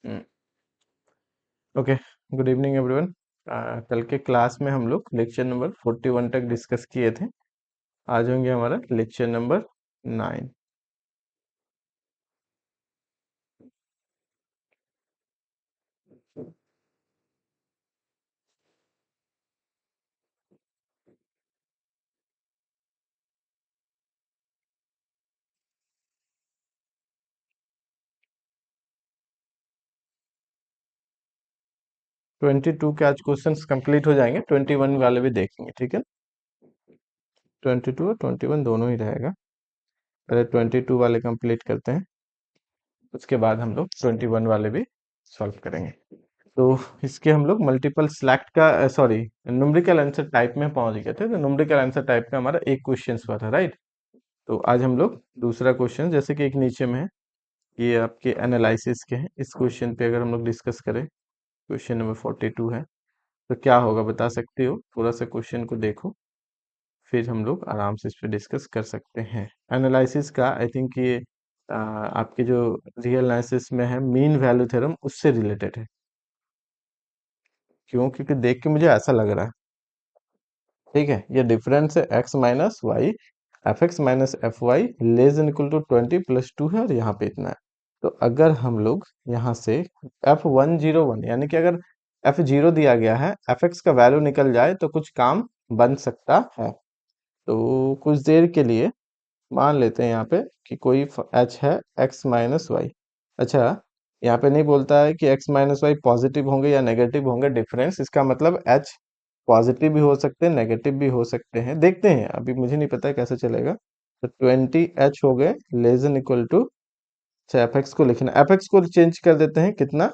Okay, good evening everyone. कल के class में हम लोग लेक्चर नंबर 41 तक डिस्कस किए थे। आज होंगे हमारा लेक्चर नंबर 9। 22 के आज क्वेश्चंस कंप्लीट हो जाएंगे, 21 वाले भी देखेंगे, ठीक है। 22 और 21 दोनों ही रहेगा। पहले 22 वाले कंप्लीट करते हैं, उसके बाद हम लोग 21 वाले भी सॉल्व करेंगे। तो इसके हम लोग मल्टीपल सिलेक्ट का सॉरी न्यूमेरिकल आंसर टाइप में पहुंच गए थे। तो न्यूमेरिकल आंसर टाइप का हमारा एक क्वेश्चन हुआ था, राइट। तो आज हम लोग दूसरा क्वेश्चन, जैसे कि एक नीचे में है, ये आपके एनालिसिस के हैं। इस क्वेश्चन पे अगर हम लोग डिस्कस करें, क्वेश्चन नंबर 42 है, तो क्या होगा बता सकते हो? थोड़ा सा क्वेश्चन को देखो, फिर हम लोग आराम से इस पे डिस्कस कर सकते हैं। एनालिसिस का आई थिंक ये आपके जो रियल एनालिसिस में है, मीन वैल्यू थ्योरम, उससे रिलेटेड है। क्यों? क्योंकि देख के मुझे ऐसा लग रहा है, ठीक है। ये डिफरेंस है x minus y, f x minus f y less than equal to 20 + 2 है, और यहाँ पे इतना है। तो अगर हम लोग यहाँ से F101 यानी कि अगर F0 दिया गया है, एफ एक्स का वैल्यू निकल जाए तो कुछ काम बन सकता है। तो कुछ देर के लिए मान लेते हैं यहाँ पे कि कोई h है x माइनस वाई। अच्छा, यहाँ पे नहीं बोलता है कि x माइनस वाई पॉजिटिव होंगे या नेगेटिव होंगे डिफरेंस। इसका मतलब h पॉजिटिव भी हो सकते हैं, नेगेटिव भी हो सकते हैं। देखते हैं, अभी मुझे नहीं पता है कैसे चलेगा। तो 20h हो गए लेस देन इक्वल टू, अच्छा एफ एक्स को लिखना, एफ एक्स को चेंज कर देते हैं कितना,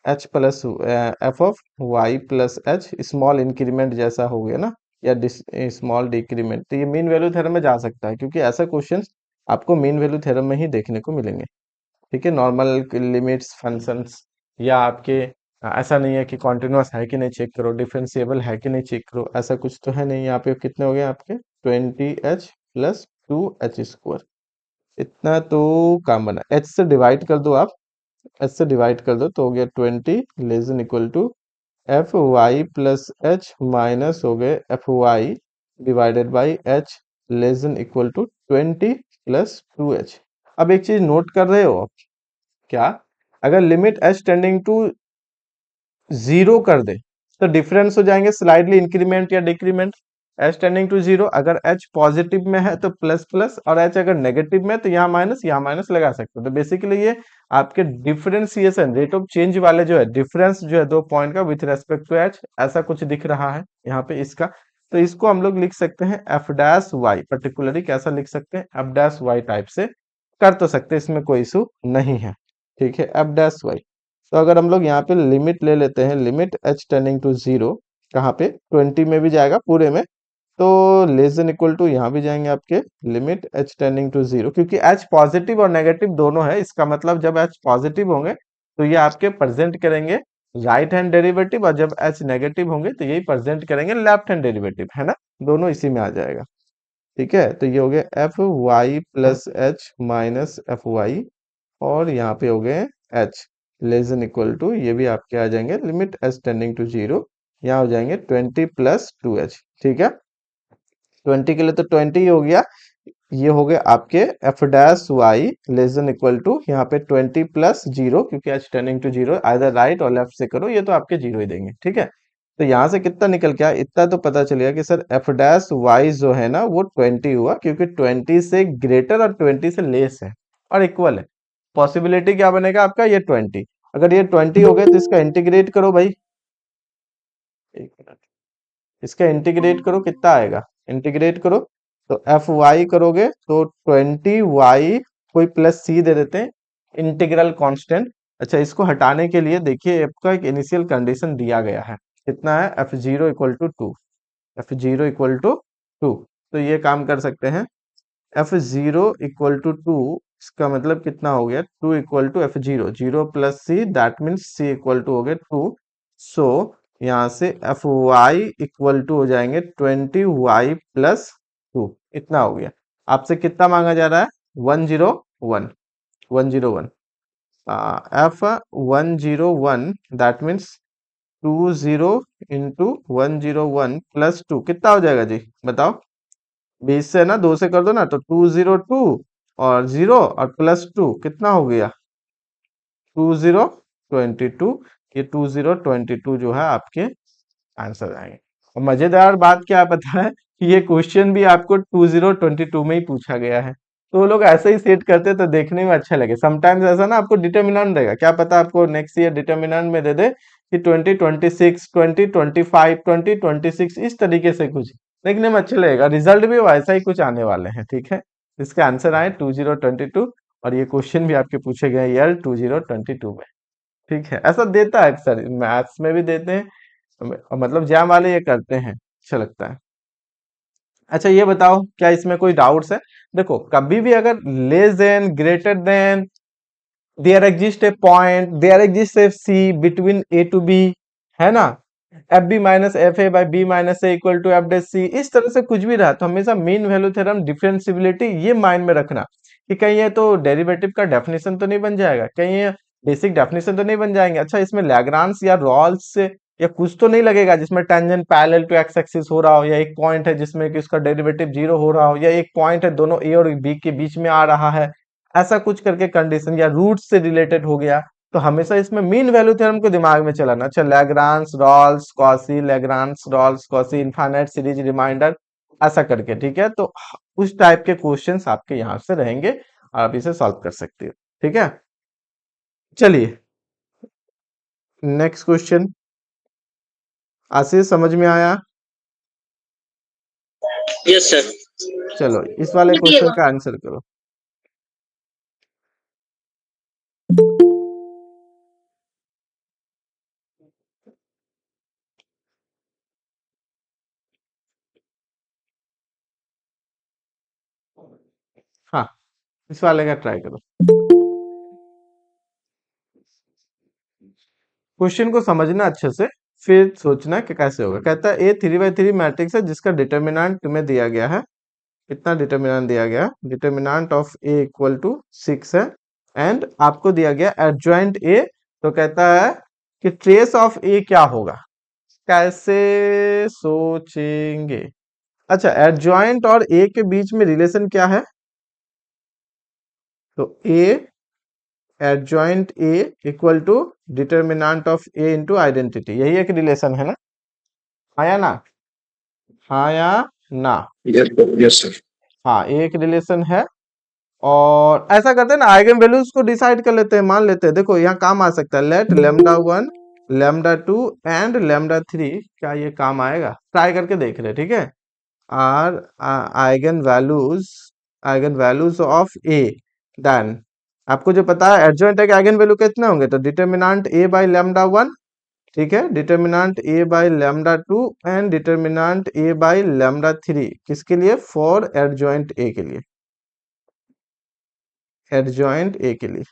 h plus f of y plus h, small increment जैसा हो गया ना, या स्मॉल डिक्रीमेंट। तो ये मीन वैल्यू थ्योरम में जा सकता है, क्योंकि ऐसा क्वेश्चन आपको मीन वैल्यू थ्योरम में ही देखने को मिलेंगे, ठीक है। नॉर्मल लिमिट्स फंक्शंस, या आपके ऐसा नहीं है कि कॉन्टिन्यूस है कि नहीं चेक करो, डिफरेंशिएबल है कि नहीं चेक करो, ऐसा कुछ तो है नहीं। यहाँ पे कितने हो गए आपके 20h + 2h², इतना तो काम बना। h से डिवाइड कर दो आप, h से डिवाइड कर दो तो हो गया 20 less than equal to f y plus h minus हो गए f y divided by h less than equal to 20 + 2h। अब एक चीज नोट कर रहे हो आप क्या? अगर लिमिट h टेंडिंग टू 0 कर दे तो डिफरेंस हो जाएंगे स्लाइडली इंक्रीमेंट या डिक्रीमेंट। h टेंडिंग टू 0, अगर h पॉजिटिव में है तो प्लस प्लस, और h अगर नेगेटिव में है तो यहाँ माइनस लगा सकते हो। तो बेसिकली ये आपके डिफरेंशिएशन रेट ऑफ चेंज वाले जो है, डिफरेंस जो है दो पॉइंट का विथ रेस्पेक्ट टू h, ऐसा कुछ दिख रहा है यहाँ पे इसका। तो इसको हम लोग लिख सकते हैं एफ डैश वाई, पर्टिकुलरली कैसा लिख सकते हैं, एफ डैश वाई टाइप से कर तो सकते हैं, इसमें कोई इशू नहीं है, ठीक है। एफ डैश वाई, तो अगर हम लोग यहाँ पे लिमिट ले लेते हैं, लिमिट h टेंडिंग टू 0, कहाँ पे 20 में भी जाएगा पूरे में, तो लेस देन इक्वल टू यहाँ भी जाएंगे आपके लिमिट h टेंडिंग टू 0, क्योंकि h पॉजिटिव और नेगेटिव दोनों है। इसका मतलब जब h पॉजिटिव होंगे तो ये आपके प्रेजेंट करेंगे राइट हैंड डेरिवेटिव, और जब h नेगेटिव होंगे तो यही प्रेजेंट करेंगे लेफ्ट हैंड डेरिवेटिव, है ना। दोनों इसी में आ जाएगा, ठीक है। तो ये हो गया f y plus h minus f y, और यहाँ पे हो गए h less than equal to, ये भी आपके आ जाएंगे लिमिट h टेंडिंग टू 0, यहाँ हो जाएंगे 20 + 2h, ठीक है। 20 के लिए तो 20 ही हो गया। ये हो गए आपके f dash y less than equal to, यहाँ पे 20 + 0, क्योंकि h tending to 0 either right और लेफ्ट से करो, ये तो आपके 0 ही देंगे, ठीक है। तो यहाँ से कितना निकल के आया, इतना तो पता चलेगा कि सर एफ डैश वाई जो है ना वो 20 हुआ, क्योंकि 20 से ग्रेटर और 20 से लेस है और इक्वल है। पॉसिबिलिटी क्या बनेगा आपका, ये 20। अगर ये 20 हो गए तो इसका इंटीग्रेट करो भाई, एक मिनट, इसका इंटीग्रेट करो, कितना आएगा, इंटीग्रेट करो तो एफ वाई करोगे तो 20y, कोई प्लस सी दे देते हैं, इंटीग्रल कांस्टेंट। अच्छा, इसको हटाने के लिए देखिए एफ का एक इनिशियल कंडीशन दिया गया है, कितना है, f0 = 2, f0 = 2। तो ये काम कर सकते हैं, f0 = 2, इसका मतलब कितना हो गया, 2 = f0, 0 + c, that means c equal to हो गया 2। सो यहाँ से एफ वाई इक्वल टू हो जाएंगे 20y + 2, इतना हो गया। आपसे कितना मांगा जा रहा है, 101, 101। F101 that means 20 into 101 plus 2 कितना हो जाएगा जी बताओ। 20 से ना 2 से कर दो ना तो 202 और 0 और प्लस 2 कितना हो गया 2022। ये 2022 जो है आपके आंसर आएंगे। और मजेदार बात क्या पता है कि ये क्वेश्चन भी आपको 2022 में ही पूछा गया है। तो वो लोग ऐसे ही सेट करते तो देखने में अच्छा लगे। समटाइम्स ऐसा ना आपको डिटर्मिनेंट देगा, क्या पता आपको नेक्स्ट ईयर डिटर्मिनेंट में दे दे कि 2026 2025 2026 इस तरीके से कुछ देखने में अच्छा लगेगा। रिजल्ट भी वैसा ही कुछ आने वाले हैं। ठीक है, इसका आंसर आए 2022 और ये क्वेश्चन भी आपके पूछे गए ईयर 2022 में। ठीक है, ऐसा देता है अक्सर, मैथ्स में भी देते हैं, मतलब जैम वाले ये करते हैं, अच्छा लगता है। अच्छा ये बताओ क्या इसमें कोई डाउट्स है। देखो कभी भी अगर less than greater than there exist a point there exist a c between a to b, है ना, f b minus f a by b minus a equal to f dash c, इस तरह से कुछ भी रहा तो हमेशा मीन वैल्यू थ्योरम डिफरेंशिएबिलिटी ये माइंड में रखना कि कहीं ये तो डेरिवेटिव का डेफिनेशन तो नहीं बन जाएगा, कहीं ये बेसिक डेफिनेशन तो नहीं बन जाएंगे। अच्छा इसमें लैग्रांज या रॉल्स से या कुछ तो नहीं लगेगा जिसमें tangent parallel to x axis हो रहा हो, या एक पॉइंट है जिसमें कि उसका डेरिवेटिव 0 हो रहा हो, या एक पॉइंट है दोनों ए और बी के बीच में आ रहा है, ऐसा कुछ करके कंडीशन, या रूट से रिलेटेड हो गया। तो हमेशा इसमें मीन वैल्यू थ्योरम को दिमाग में चलाना। अच्छा Lagrange Rolle's Cauchy, Lagrange Rolle's Cauchy, infinite series remainder, ऐसा करके। ठीक है, तो उस टाइप के क्वेश्चंस आपके यहाँ से रहेंगे, आप इसे सॉल्व कर सकते हो। ठीक है, चलिए नेक्स्ट क्वेश्चन। आशीष समझ में आया? Yes sir. चलो इस वाले क्वेश्चन का आंसर करो। हाँ इस वाले का ट्राई करो। क्वेश्चन को समझना अच्छे से, फिर सोचना कि कैसे होगा। कहता है ए 3 by 3 मैट्रिक्स है जिसका डिटर्मिनेंट तुम्हें दिया गया है। कितना डिटर्मिनेंट दिया गया? Determinant of A equal to 6 है, एंड आपको दिया गया एडजॉइंट ए। तो कहता है कि ट्रेस ऑफ ए क्या होगा, कैसे सोचेंगे। अच्छा एडजॉइंट और ए के बीच में रिलेशन क्या है, तो A adjoint A equal to determinant of A into identity, यही एक रिलेशन है ना, हाँ या ना, हाँ या ना। Yes sir. हाँ एक रिलेशन है। और ऐसा करते हैं ना, आइगन वैल्यूज को डिसाइड कर लेते हैं, मान लेते हैं। देखो यहाँ काम आ सकता है, लेट λ1 λ2 एंड λ3, क्या ये काम आएगा? ट्राई करके देख रहे हैं। ठीक है, are eigenvalues of A, then आपको जो पता है एडजॉइंट है कि आइगन वैल्यू कितने होंगे, तो डिटर्मिनेंट ए बाई λ1, ठीक है, determinant A by λ2 and determinant A by λ3, किसके लिए? फॉर एडजॉइंट ए के लिए, एडजॉइंट ए के लिए।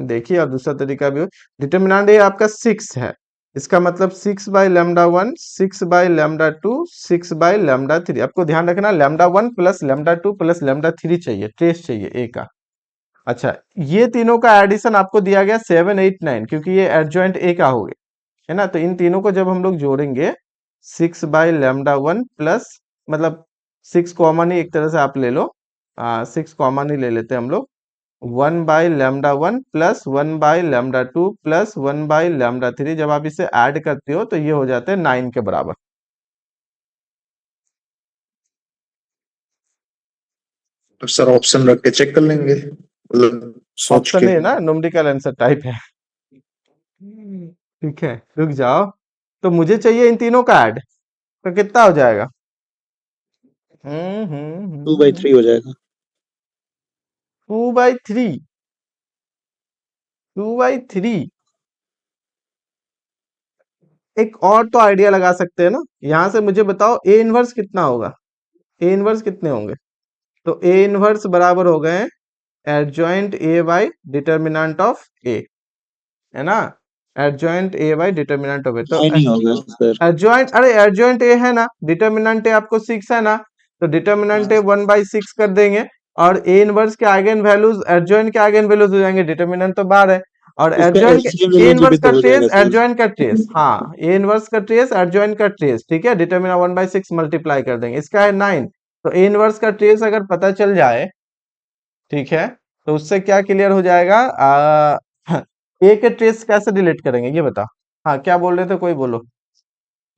देखिए और दूसरा तरीका भी हो, डिटर्मिनेंट ए आपका 6 है, इसका मतलब 6 बाई λ1 6 बाई λ2 6 बाई λ3। आपको ध्यान रखना λ1 प्लस λ2 प्लस λ3 चाहिए, ट्रेस चाहिए ए का। अच्छा ये तीनों का एडिशन आपको दिया गया 7 8 9, क्योंकि ये एडजॉइंट ए का हो गया, है ना। तो इन तीनों को जब हम लोग जोड़ेंगे 6 बाई λ1 प्लस, मतलब 6 कॉमन ही एक तरह से आप ले लो, 6 कॉमन ही ले लेते हैं हम लोग, 1/λ1 प्लस 1/λ2 प्लस 1/λ3, जब आप इसे ऐड करते हो तो ये हो जाते हैं 9 के बराबर। तो सर ऑप्शन रख के चेक कर लेंगे, मतलब सोच ऑप्शन के। है ना, न्यूमेरिकल आंसर टाइप है। ठीक है रुक जाओ, तो मुझे चाहिए इन तीनों का ऐड, तो कितना हो जाएगा? 2/3 हो जाएगा। 2/3, 2/3। एक और तो आइडिया लगा सकते हैं ना, यहां से मुझे बताओ ए इनवर्स कितना होगा, ए इनवर्स कितने होंगे? तो ए इनवर्स बराबर हो गए adjoint A by determinant of A, है ना, adjoint A by determinant of A. तो नहीं होगा सर। एडजॉइंट, अरे एडजॉइंट ए है ना, डिटर्मिनेंट ए आपको 6 है ना, तो डिटर्मिनेंट ए 1/6 कर देंगे और ए इनवर्स के आइगन वैल्यूज एडजॉइंट के आइगन वैल्यूज हो जाएंगे, डिटर्मिनेंट तो बार है, और इसका एडजॉइंट एलसीएम ले ए लेंगे भी इनवर्स का तो हो ट्रेस जाएगा सर। एडजॉइंट का ट्रेस, हाँ ए इनवर्स का ट्रेस एडजॉइंट का ट्रेस, ठीक है, डिटर्मिनेंट 1/6 मल्टीप्लाई कर देंगे, इसका है 9, तो ए इनवर्स का ट्रेस अगर पता चल जाए, ठीक है, तो उससे क्या क्लियर हो जाएगा, ए के ट्रेस कैसे डिलीट करेंगे ये बताओ। हाँ क्या बोल रहे थे, कोई बोलो।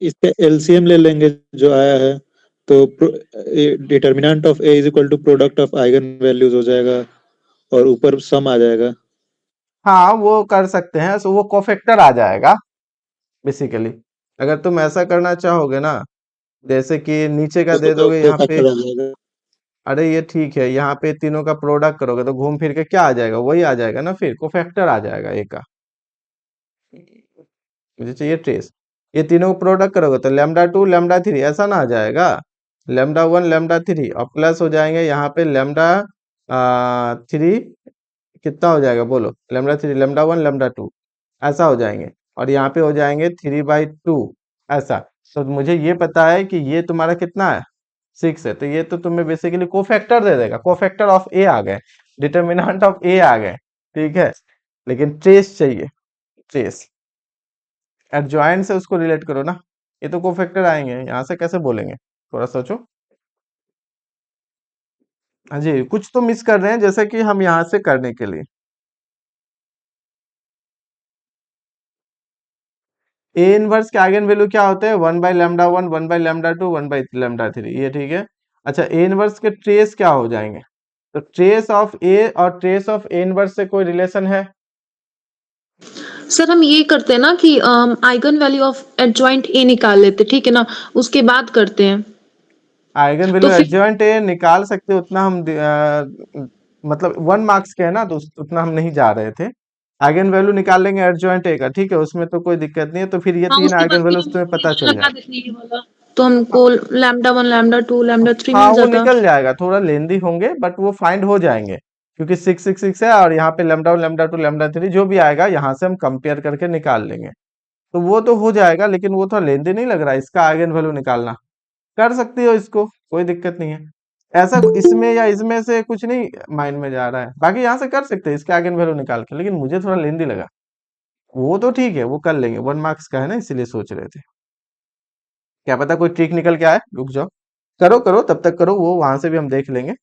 इसका एलसीएम ले लेंगे जो आया है, तो determinant of A is equal to product of eigenvalues हो जाएगा, और ऊपर सम आ जाएगा। हाँ वो कर सकते हैं, सो वो कोफैक्टर आ जाएगा बेसिकली, अगर तुम ऐसा करना चाहोगे ना, जैसे कि नीचे का दे तो दोगे को यहाँ पे, फैक्टर आ जाएगा। अरे ये ठीक है, यहाँ पे तीनों का प्रोडक्ट करोगे तो घूम फिर के क्या आ जाएगा, वही आ जाएगा ना, फिर कोफैक्टर आ जाएगा ए का, मुझे चाहिए ट्रेस, ये तीनों को प्रोडक्ट करोगे तो λ2 λ3 ऐसा ना आ जाएगा, λ1 λ3 और प्लस हो जाएंगे यहाँ पे λ3, कितना हो जाएगा बोलो, λ3 λ1 λ2 ऐसा हो जाएंगे, और यहाँ पे हो जाएंगे 3/2 ऐसा, तो मुझे ये पता है कि ये तुम्हारा कितना है 6 है, तो ये तो तुम्हें बेसिकली कोफैक्टर दे देगा, कोफैक्टर ऑफ ए आ गए, डिटर्मिनेंट ऑफ ए आ गए, ठीक है, लेकिन ट्रेस चाहिए, ट्रेस एडजॉइंट से उसको रिलेट करो ना, ये तो कोफैक्टर आएंगे, यहाँ से कैसे बोलेंगे, थोड़ा सोचो। हाँ जी, कुछ तो मिस कर रहे हैं, जैसे कि हम यहाँ से करने के लिए ए इनवर्स के आइगन वैल्यू क्या होते हैं, 1/λ1 1/λ2 1/λ3, ये ठीक है। अच्छा ए इनवर्स के ट्रेस क्या हो जाएंगे, तो ट्रेस ऑफ ए और ट्रेस ऑफ ए इनवर्स से कोई रिलेशन है, सर हम ये करते हैं ना कि eigen value of adjoint A निकाल लेते, ठीक है ना, उसके बाद करते हैं आइगन तो वैल्यू फिर। एडजॉइंट ए निकाल सकते, उतना हम मतलब 1 मार्क्स के है ना, तो उतना हम नहीं जा रहे थे, आइगन वैल्यू निकाल लेंगे एडजॉइंट ए का, ठीक है, उसमें तो कोई दिक्कत नहीं है, तो फिर ये हाँ, तीन उसके बाद आइगन फिर वैल्यूज हम तुम्हें पता इक्वेशन चल लगा जाए। देते हैं ये वाला, तो हमको λ1 λ2 λ3 हाँ मिल वो जाता। निकल जाएगा, थोड़ा लेंदी होंगे बट वो फाइंड हो जाएंगे, क्योंकि 6 6 6 है, और यहाँ पे λ1 λ2 λ3 जो भी आएगा यहाँ से हम कंपेयर करके निकाल लेंगे, तो वो तो हो जाएगा, लेकिन वो थोड़ा लेंदी नहीं लग रहा है इसका आइगन वैल्यू निकालना, कर सकती हो इसको, कोई दिक्कत नहीं है, ऐसा इसमें या इसमें से कुछ नहीं माइंड में जा रहा है, बाकी यहाँ से कर सकते हैं इसके आइगन वैल्यू निकाल के, लेकिन मुझे थोड़ा लेंदी लगा, वो तो ठीक है, वो कर लेंगे, 1 मार्क्स का है ना, इसीलिए सोच रहे थे, क्या पता कोई ट्रिक निकल के आए, रुक जाओ, करो करो तब तक करो, वो वहां से भी हम देख लेंगे।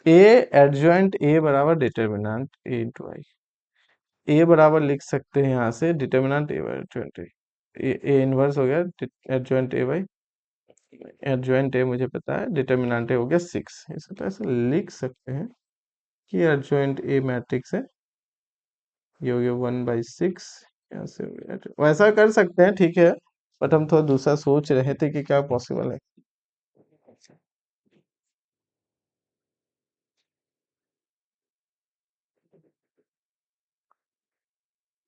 ए एडजॉइंट ए बराबर डिटर्मिनेंट ए इंटू आई, ए बराबर लिख सकते हैं यहाँ से determinant A by twenty, A inverse हो गया adjoint A by, adjoint A मुझे पता है, डिटर्मिनेंट ए हो गया 6, इसे तो ऐसे लिख सकते हैं कि एडजॉइंट ए मैट्रिक्स है, ये हो गया 1/6, यहाँ से हो गया वैसा कर सकते हैं, ठीक है, बट हम थोड़ा दूसरा सोच रहे थे कि क्या पॉसिबल है,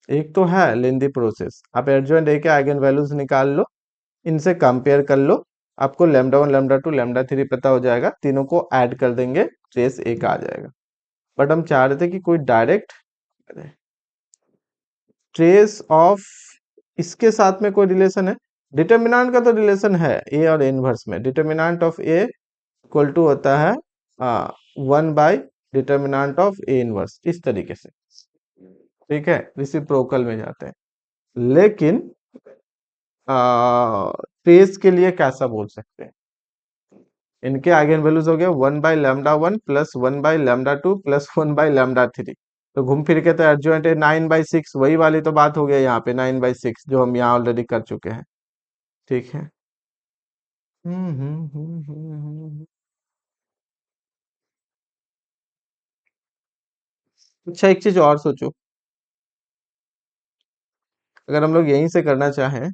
एक तो है लेंदी प्रोसेस, आप एडजॉइंट ए के आइगन वैल्यूज निकाल लो, इनसे कंपेयर कर लो, आपको λ1 λ2 λ3 पता हो जाएगा, तीनों को ऐड कर देंगे, ट्रेस एक आ जाएगा, बट हम चाह रहे थे कि कोई डायरेक्ट ट्रेस ऑफ इसके साथ में कोई रिलेशन है, डिटर्मिनेंट का तो रिलेशन है ए और इनवर्स में, determinant of A equal to होता है 1/डिटर्मिनेंट ऑफ ए इनवर्स, इस तरीके से, ठीक है, रिसिप्रोकल में जाते हैं, लेकिन ट्रेस के लिए कैसा बोल सकते हैं, इनके आइगन वैल्यूज हो गए 1/λ1 प्लस 1/λ2 प्लस 1/λ3, तो घूम फिर के तो एडजॉइंट है 9/6, वही वाली तो बात हो गया यहाँ पे 9/6 जो हम यहाँ ऑलरेडी कर चुके हैं, ठीक है। अच्छा एक चीज और सोचो, अगर हम लोग यहीं से करना चाहें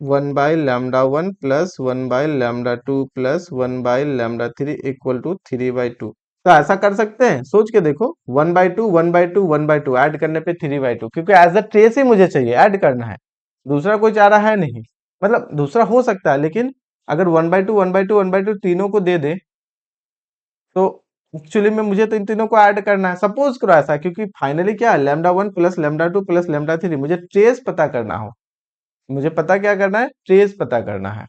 1/λ1 प्लस 1/λ2 प्लस 1/λ3 इक्वल टू 3/2, तो ऐसा कर सकते हैं, सोच के देखो, 1/2 1/2 1/2 ऐड करने पे 3/2, क्योंकि एज अ ट्रेस ही मुझे चाहिए, ऐड करना है, दूसरा कोई चारा है नहीं। मतलब दूसरा हो सकता है, लेकिन अगर 1/2 1/2 1/2 तीनों को दे दे तो एक्चुअली में मुझे तो इन तीनों को ऐड करना है। सपोज करो ऐसा, क्योंकि फाइनली क्या है, λ1 प्लस λ2 प्लस λ3, मुझे ट्रेस पता करना हो, मुझे पता क्या करना है, ट्रेस पता करना है।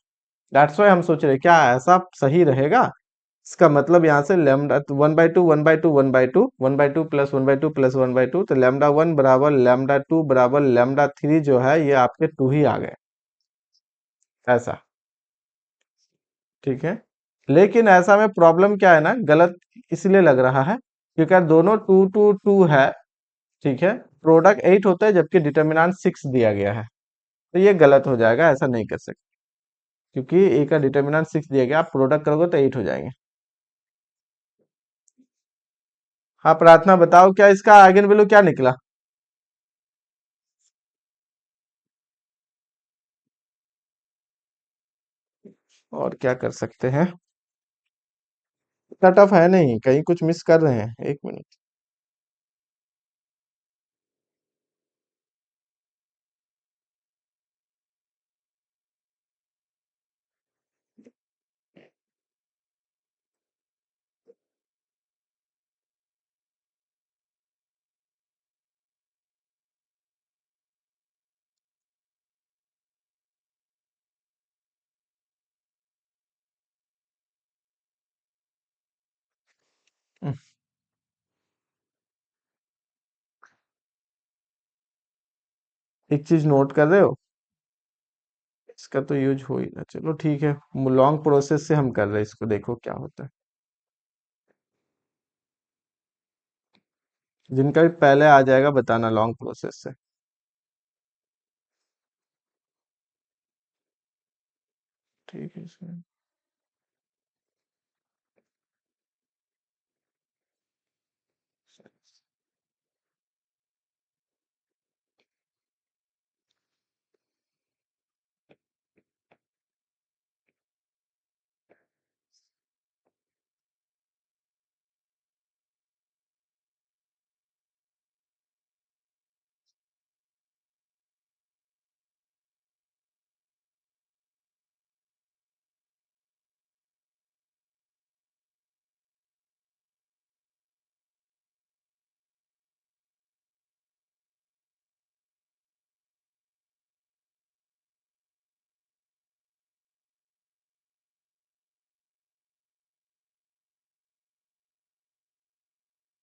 दैट्स वाई हम सोच रहे हैं, क्या ऐसा सही रहेगा? इसका मतलब यहाँ से लैम्डा 1/2 1/2 1/2 1/2 प्लस 1/2 प्लस 1/2, तो λ1 बराबर λ2 बराबर λ3 जो है ये आपके 2 ही आ गए, ऐसा। ठीक है, लेकिन ऐसा में प्रॉब्लम क्या है ना, गलत इसलिए लग रहा है क्योंकि यार दोनों 2 2 2 है। ठीक है, प्रोडक्ट 8 होता है जबकि डिटर्मिनेंट 6 दिया गया है, तो ये गलत हो जाएगा, ऐसा नहीं कर सकते, क्योंकि ए का डिटर्मिनेंट 6 दिया गया, आप प्रोडक्ट करोगे तो 8 हो जाएंगे। हाँ प्रार्थना, बताओ क्या इसका आइगन वैल्यू क्या निकला? और क्या कर सकते हैं, इतना टफ है नहीं, कहीं कुछ मिस कर रहे हैं, एक मिनट। हम्म, एक चीज नोट कर रहे हो, इसका तो यूज हो ही ना, चलो ठीक है, लॉन्ग प्रोसेस से हम कर रहे हैं इसको, देखो क्या होता है। जिनका भी पहले आ जाएगा बताना लॉन्ग प्रोसेस से। ठीक है सर।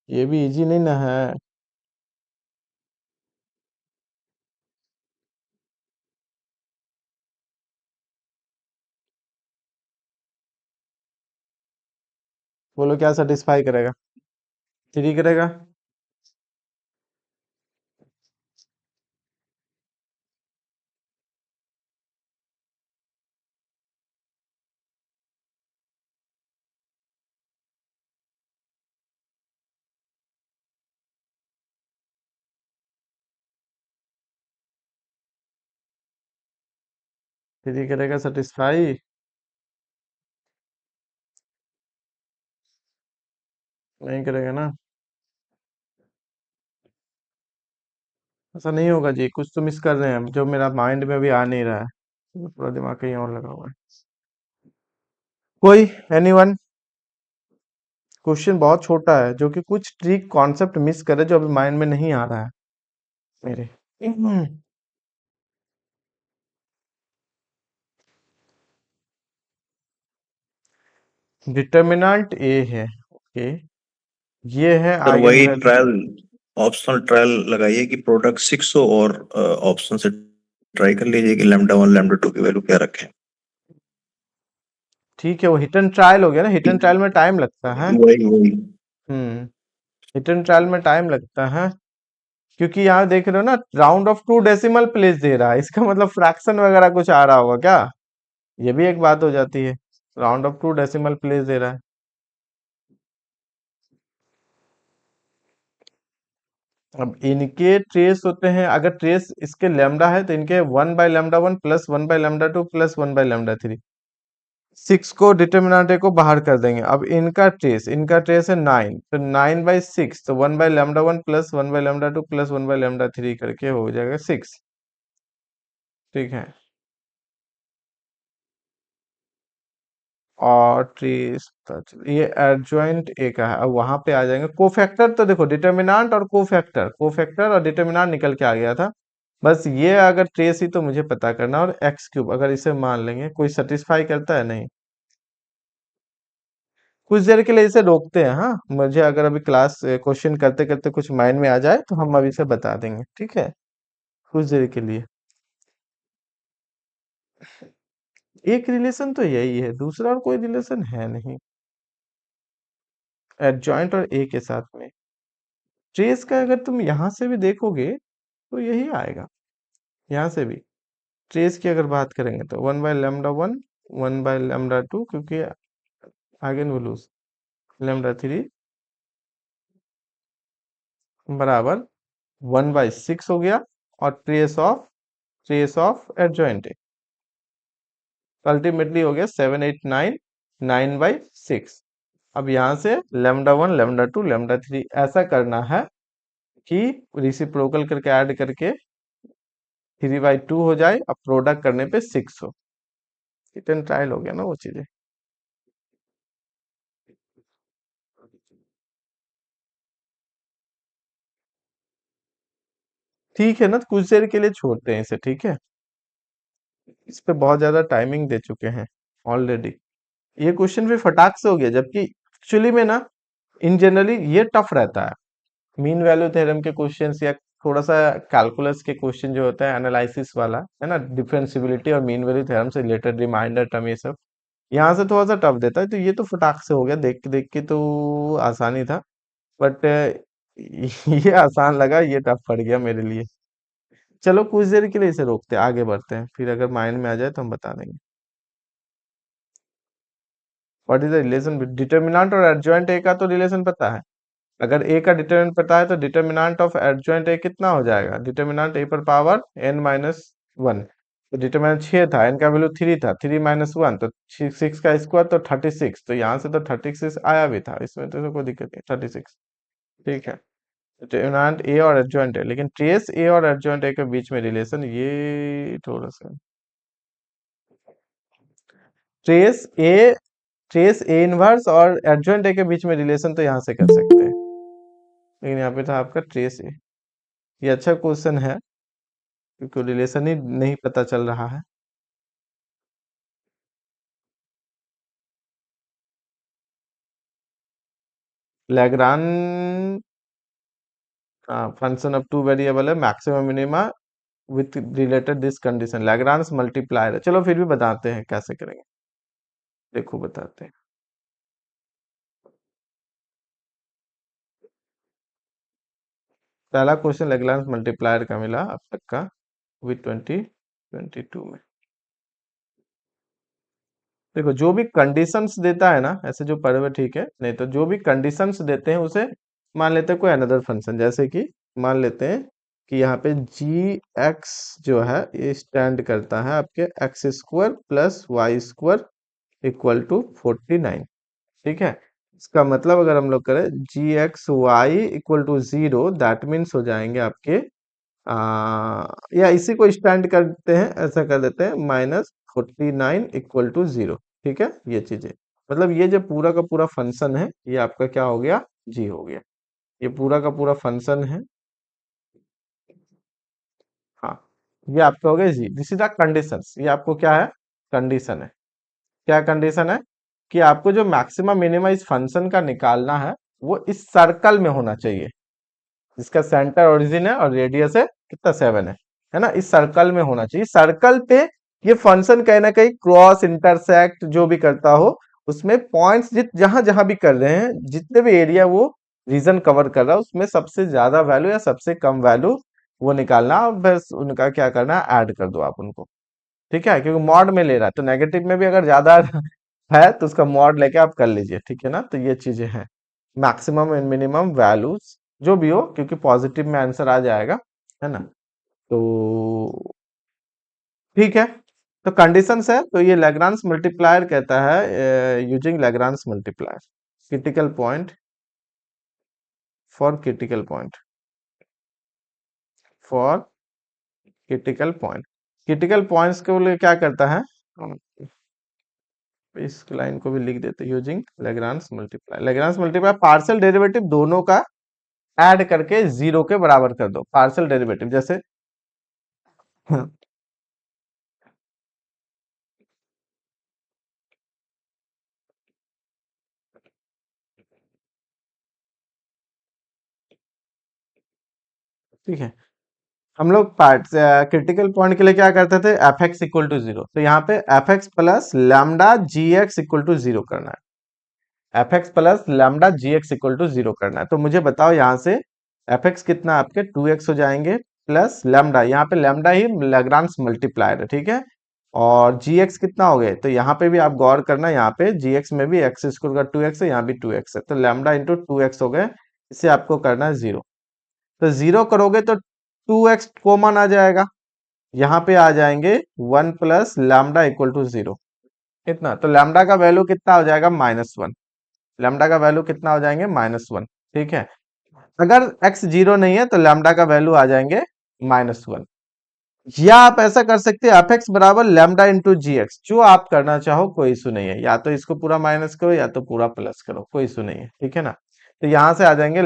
ये भी इजी नहीं ना है। बोलो क्या सेटिस्फाई करेगा? 3 करेगा। 3 करेगा सेटिस्फाई। नहीं करेगा ना, ऐसा नहीं होगा जी, कुछ तो मिस कर रहे हैं जो मेरा माइंड में भी आ नहीं रहा है, पूरा दिमाग कहीं और लगा हुआ है। कोई, एनीवन? क्वेश्चन बहुत छोटा है, जो कि कुछ ट्रिक कॉन्सेप्ट मिस करे जो अभी माइंड में नहीं आ रहा है मेरे। डिटर्मिनेंट ए है, ओके, ये है सर आइगन वही वैल्यू। ट्रायल, ऑप्शनल ट्रायल लगाइए कि प्रोडक्ट 6 हो और ऑप्शन से ट्राई कर लीजिए कि λ1 λ2 की वैल्यू क्या रखें। ठीक है, वो हिट एंड ट्रायल हो गया ना, हिट एंड ट्रायल में टाइम लगता है। वही वही हम्म, हिट एंड ट्रायल में टाइम लगता है, क्योंकि यहाँ देख रहे हो ना, round of 2 decimal place they रहा है, इसका मतलब फ्रैक्शन वगैरह कुछ आ रहा होगा क्या? ये भी एक बात हो जाती है, round of 2 decimal place they रहा है। अब इनके ट्रेस होते हैं, अगर ट्रेस इसके लैम्डा है तो इनके 1/λ1 प्लस 1/λ2 प्लस 1/λ3, 6 को डिटर्मिनेंट ए को बाहर कर देंगे। अब इनका ट्रेस है 9, तो 9/6, तो 1/λ1 प्लस 1/λ2 प्लस 1/λ3 करके हो जाएगा 6। ठीक है, और ट्रेस ये एडजॉइंट ए का है। अब वहां पे आ जाएंगे कोफैक्टर। तो देखो डिटर्मिनेंट और कोफैक्टर और डिटर्मिनेंट निकल के आ गया था। बस ये अगर ट्रेस ही तो मुझे पता करना, और एक्स क्यूब अगर इसे मान लेंगे, कोई सेटिस्फाई करता है नहीं। कुछ देर के लिए इसे रोकते हैं। हाँ, मुझे अगर अभी क्लास क्वेश्चन करते करते कुछ माइंड में आ जाए तो हम अभी से बता देंगे, ठीक है, कुछ देर के लिए। एक रिलेशन तो यही है, दूसरा और कोई रिलेशन है नहीं एडजॉइंट और ए के साथ में। ट्रेस का अगर तुम यहां से भी देखोगे तो यही आएगा, यहां से भी ट्रेस की अगर बात करेंगे तो 1/λ1 1/λ2, क्योंकि आइगन वैल्यूज λ3 बराबर 1/6 हो गया, और ट्रेस ऑफ एडजॉइंट अल्टीमेटली हो गया 789 9/6। अब यहां से λ1 λ2 λ3 ऐसा करना है कि रिसिप्रोकल करके ऐड करके 3/2 हो जाए, अब प्रोडक्ट करने पे 6 हो। रिटर्न ट्रायल हो गया ना वो चीजें। ठीक है ना, तो कुछ देर के लिए छोड़ते हैं इसे, ठीक है। इस पे बहुत ज्यादा टाइमिंग दे चुके हैं ऑलरेडी। ये क्वेश्चन भी फटाक से हो गया, जबकि एक्चुअली में ना इन जनरली ये टफ रहता है। मीन वैल्यू थ्योरम के क्वेश्चंस या थोड़ा सा कैलकुलस के क्वेश्चन जो होता है एनालिसिस वाला, है ना, डिफरेंशियबिलिटी और मीन वैल्यू थ्योरम से रिलेटेड रिमाइंडर टर्म, ये सब यहाँ से थोड़ा सा टफ देता है। तो ये तो फटाक से हो गया, देख के तो आसानी था, बट ये आसान लगा, ये टफ पड़ गया मेरे लिए। चलो कुछ देर के लिए इसे रोकते हैं, आगे बढ़ते हैं, फिर अगर माइंड में आ जाए तो हम बता देंगे। What is the relation determinant और एडजॉइंट ए का तो रिलेशन पता है। अगर ए का डिटर्मिनेंट पता है तो डिटर्मिनेंट ऑफ एडजॉइंट ए कितना हो जाएगा, डिटर्मिनेंट ए पर पावर n-1। तो डिटर्मिनेंट 6 था, n का वैल्यू 3 था, 3 - 1 तो 6 का स्क्वायर तो 36। तो यहाँ से तो 36 आया भी था, इसमें तो कोई दिक्कत नहीं, 36। ठीक है, डिटर्मिनेंट ए और एडजॉइंट है, लेकिन ट्रेस ए और एडजॉइंट ए के बीच में रिलेशन ये थोड़ा सा trace A trace A inverse और एडजॉइंट ए के बीच में रिलेशन तो यहाँ से कर सकते हैं, लेकिन यहाँ पे था आपका ट्रेस ए। ये अच्छा क्वेश्चन है क्योंकि रिलेशन ही नहीं पता चल रहा है। लैग्रान फंक्शन ऑफ टू वेरिएबल है, maximum minima with related this condition, Lagrange multiplier है। चलो फिर भी बताते हैं कैसे करेंगे, देखो बताते हैं। पहला क्वेश्चन लैग्रांज मल्टीप्लायर का मिला अब तक का विथ 2022 में। देखो जो भी कंडीशंस देता है ना, ऐसे जो पढ़े हुए ठीक है, नहीं तो जो भी कंडीशंस देते हैं उसे मान लेते हैं कोई अनदर फंक्शन। जैसे कि मान लेते हैं कि यहाँ पे जी एक्स जो है ये स्टैंड करता है आपके x² + y² = 49। ठीक है, इसका मतलब अगर हम लोग करें gx y = 0, दैट मीन्स हो जाएंगे आपके या इसी को स्टैंड करते हैं, ऐसा कर देते हैं -49 = 0। ठीक है, ये चीजें मतलब ये जो पूरा का पूरा फंक्शन है ये आपका क्या हो गया, जी हो गया। ये पूरा का पूरा फंक्शन है, हाँ, ये आपका हो गया जी। दिस इज द कंडीशंस, ये आपको क्या है, कंडीशन है। क्या कंडीशन है कि आपको जो मैक्सिमम मिनिमम इस फंक्शन का निकालना है वो इस सर्कल में होना चाहिए, जिसका सेंटर ओरिजिन है और रेडियस है कितना 7 है ना, इस सर्कल में होना चाहिए। सर्कल पे ये फंक्शन कहीं ना कहीं क्रॉस इंटरसेक्ट जो भी करता हो, उसमें पॉइंट्स जहां जहां भी कर रहे हैं, जितने भी एरिया वो रीजन कवर कर रहा है, उसमें सबसे ज्यादा वैल्यू या सबसे कम वैल्यू वो निकालना, और बस उनका क्या करना है, ऐड कर दो आप उनको। ठीक है, क्योंकि मॉड में ले रहा है तो नेगेटिव में भी अगर ज्यादा है तो उसका मॉड लेके आप कर लीजिए। ठीक है ना, तो ये चीजें हैं मैक्सिमम एंड मिनिमम वैल्यूज जो भी हो, क्योंकि पॉजिटिव में आंसर आ जाएगा, है ना। तो ठीक है, तो कंडीशंस है, तो ये लैग्रांज मल्टीप्लायर कहता है using Lagrange multiplier critical point for critical point for critical point. Critical points के लिए क्या करता है, इस लाइन को भी लिख देते using Lagrange multiplier. Lagrange multiplier partial derivative दोनों का ऐड करके जीरो के बराबर कर दो। पार्शियल डेरिवेटिव जैसे ठीक है, हम लोग पार्ट क्रिटिकल पॉइंट के लिए क्या करते थे, f x equal to zero. तो यहाँ पे f x plus lambda g x equal to zero करना है। F x plus lambda g x equal to zero करना है। तो मुझे बताओ यहाँ से एफ एक्स कितना, आपके 2x हो जाएंगे प्लस लैम्डा, यहाँ पे लैम्डा ही लैग्रांज मल्टीप्लायर है, ठीक है। और जी एक्स कितना हो गए, तो यहाँ पे भी आप गौर करना, यहाँ पे जी एक्स में भी एक्स स्क्वायर का 2x है, यहाँ भी 2x है, तो लैम्डा इंटू 2x हो गए। इसे आपको करना है जीरो। तो जीरो करोगे तो 2x कॉमन आ जाएगा, यहाँ पे आ जाएंगे 1 plus lambda equal to zero. कितना, तो लैम्डा का वैल्यू कितना हो जाएगा, -1। लैम्डा का वैल्यू कितना हो जाएंगे, -1, ठीक है। अगर x जीरो नहीं है तो लैम्डा का वैल्यू आ जाएंगे -1। या आप ऐसा कर सकते हैं एफ एक्स बराबर लैम्डा इंटू जी एक्स, जो आप करना चाहो, कोई इशू नहीं है। या तो इसको पूरा माइनस करो या तो पूरा प्लस करो, कोई इशू नहीं है, ठीक है ना। तो यहाँ से आ जाएंगे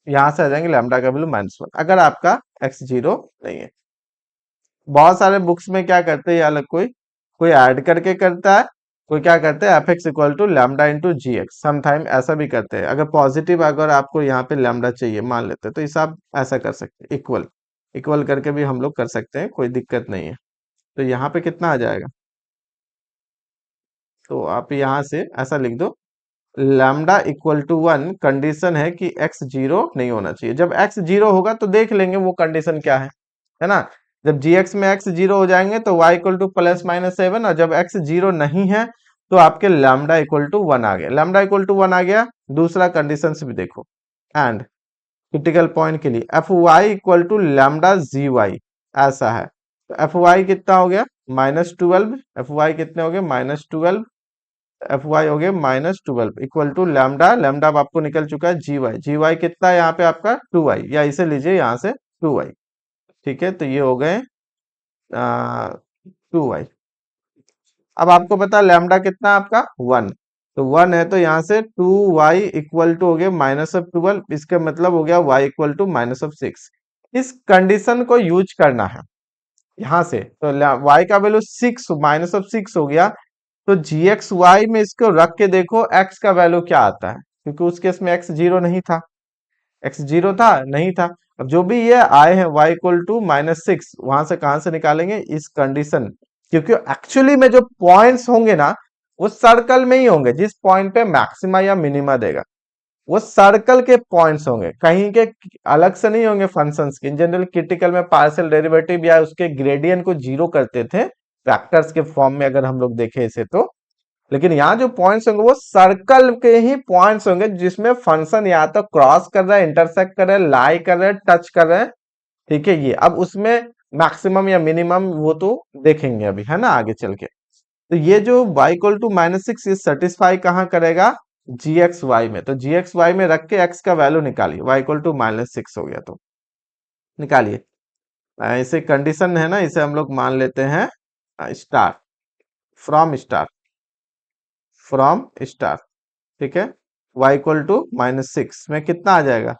यहाँ से आ जाएंगे लैम्डा का वैल्यू -1, अगर आपका x जीरो नहीं है। बहुत सारे बुक्स में क्या करते हैं, ये अलग कोई कोई ऐड करके करता है, कोई क्या करते हैं f x equal to lambda into g x. Sometime ऐसा भी करते हैं, अगर पॉजिटिव अगर आपको यहाँ पे लैम्डा चाहिए मान लेते हैं, तो इस आप ऐसा कर सकते हैं, इक्वल इक्वल करके भी हम लोग कर सकते हैं, कोई दिक्कत नहीं है। तो यहाँ पे कितना आ जाएगा, तो आप यहाँ से ऐसा लिख दो, लैम्डा इक्वल टू 1, कंडीशन है कि x जीरो नहीं होना चाहिए। जब x जीरो होगा तो देख लेंगे वो कंडीशन क्या है ना। जब gx में x जीरो हो जाएंगे तो y इक्वल टू +-7, और जब x जीरो नहीं है तो आपके लैम्डा इक्वल टू 1 आ गया। लैम्डा इक्वल टू 1 आ गया, दूसरा कंडीशन भी देखो, एंड क्रिटिकल पॉइंट के लिए f y equal to lambda g y ऐसा है। तो एफ वाई कितना हो गया, -12। एफ वाई कितने हो गए, -12। एफ वाई हो गए -12 इक्वल टू लैम्डा, लैम्डा अब आपको निकल चुका है जी वाई कितना है यहाँ पे आपका 2y, या इसे लीजिए यहाँ से 2y, ठीक है। तो ये हो गए 2y। अब आपको पता लैम्डा कितना है आपका 1, तो 1 है, तो यहाँ से 2y इक्वल टू हो गया -12, इसका मतलब हो गया y इक्वल टू -6। इस कंडीशन को यूज करना है यहाँ से, तो y का वैल्यू 6 -6 हो गया। तो जी एक्स वाई में इसको रख के देखो x का वैल्यू क्या आता है, क्योंकि उस केस में x जीरो नहीं था, x जीरो था नहीं था। अब जो भी ये आए हैं y इक्वल टू -6, वहां से कहां से निकालेंगे, इस कंडीशन, क्योंकि एक्चुअली में जो पॉइंट्स होंगे ना वो सर्कल में ही होंगे, जिस पॉइंट पे मैक्सिमा या मिनिमा देगा वो सर्कल के पॉइंट्स होंगे, कहीं के अलग से नहीं होंगे फंक्शंस के। इन जनरल क्रिटिकल में पार्शियल डेरिवेटिव या उसके ग्रेडियंट को जीरो करते थे वेक्टर्स के फॉर्म में, अगर हम लोग देखें इसे तो। लेकिन यहाँ जो पॉइंट्स होंगे वो सर्कल के ही पॉइंट्स होंगे, जिसमें फंक्शन या तो क्रॉस कर रहा है, इंटरसेक्ट कर रहा है, लाई कर रहा है, टच कर रहा है, ठीक है। ये अब उसमें मैक्सिमम या मिनिमम वो तो देखेंगे अभी, है ना, आगे चल के। तो ये जो y इक्वल टू -6 ये सेटिस्फाई कहाँ करेगा, जी एक्स वाई में। तो जी एक्स वाई में रख के x का वैल्यू निकालिए, y इक्वल टू -6 हो गया, तो निकालिए। इसे कंडीशन है ना, इसे हम लोग मान लेते हैं स्टार, फ्रॉम स्टार, ठीक है। y इक्वल टू -6 में कितना आ जाएगा,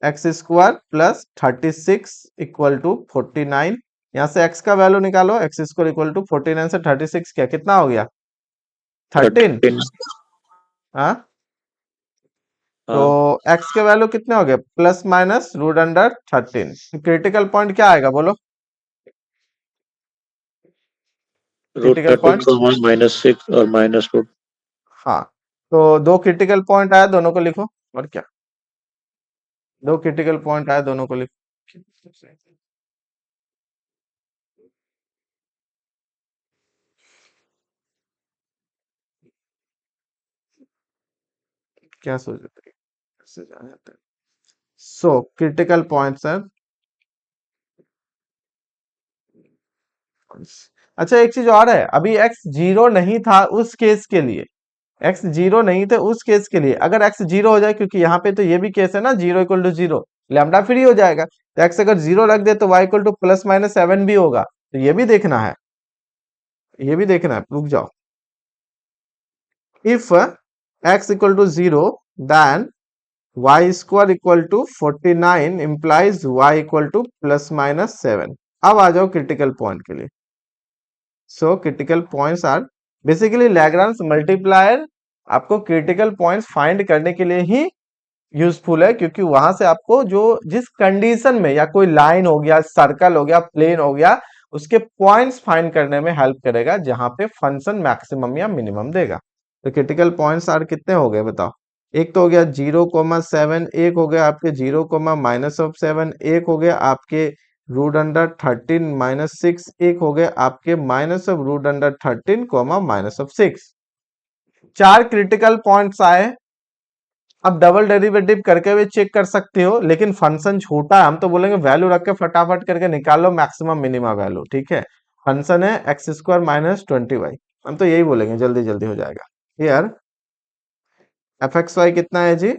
x square plus 36 equal to 49। यहाँ से x का वैल्यू निकालो, एक्स स्क्वायर इक्वल टू 49 से 36 क्या कितना हो गया, 13। 13। हाँ, तो हाँ, x के वैल्यू कितने हो गए, ±√13। क्रिटिकल पॉइंट क्या आएगा बोलो, क्रिटिकल √13 पॉइंट, -6 और -√। हाँ। तो दो क्रिटिकल पॉइंट आया, दोनों को लिखो, और क्या, दो क्रिटिकल पॉइंट आया, दोनों को लिखो। क्या सोच रहे थे, कैसे जाना जाता है। सो क्रिटिकल पॉइंट्स है अच्छा एक चीज और है, अभी x जीरो नहीं था उस केस के लिए, x जीरो नहीं थे उस केस के लिए, अगर x जीरो हो जाए, क्योंकि यहाँ पे तो ये भी केस है ना, zero equal to zero, lambda free हो जाएगा, तो x अगर जीरो रख दे तो y equal to plus minus 7 भी होगा, तो ये भी देखना है, ये भी देखना है, रुक जाओ। If x equal to zero then y square equal to 49 implies y equal to plus minus 7। अब आ जाओ क्रिटिकल पॉइंट के लिए। So critical points are basically Lagrange multiplier आपको क्रिटिकल पॉइंट्स फाइंड करने के लिए ही यूजफुल है, क्योंकि वहां से आपको जो जिस कंडीशन में, या कोई लाइन हो गया, सर्कल हो गया, प्लेन हो गया, उसके पॉइंट्स फाइंड करने में हेल्प करेगा, जहां पे फंक्शन मैक्सिमम या मिनिमम देगा। तो क्रिटिकल पॉइंट्स आर कितने हो गए बताओ? एक तो हो गया 0,7, एक हो गया आपके 0,-7, एक हो गया आपके √13 - 6, एक हो गया आपके -√13, -6। 4 क्रिटिकल पॉइंट्स आए। अब डबल डेरिवेटिव करके भी चेक कर सकते हो, लेकिन फंक्शन छोटा है, हम तो बोलेंगे वैल्यू रख के फटाफट करके निकालो मैक्सिमम मिनिमम वैल्यू, ठीक है। फंक्शन है x² - 20y, हम तो यही बोलेंगे, जल्दी जल्दी हो जाएगा। हियर fxy कितना है जी?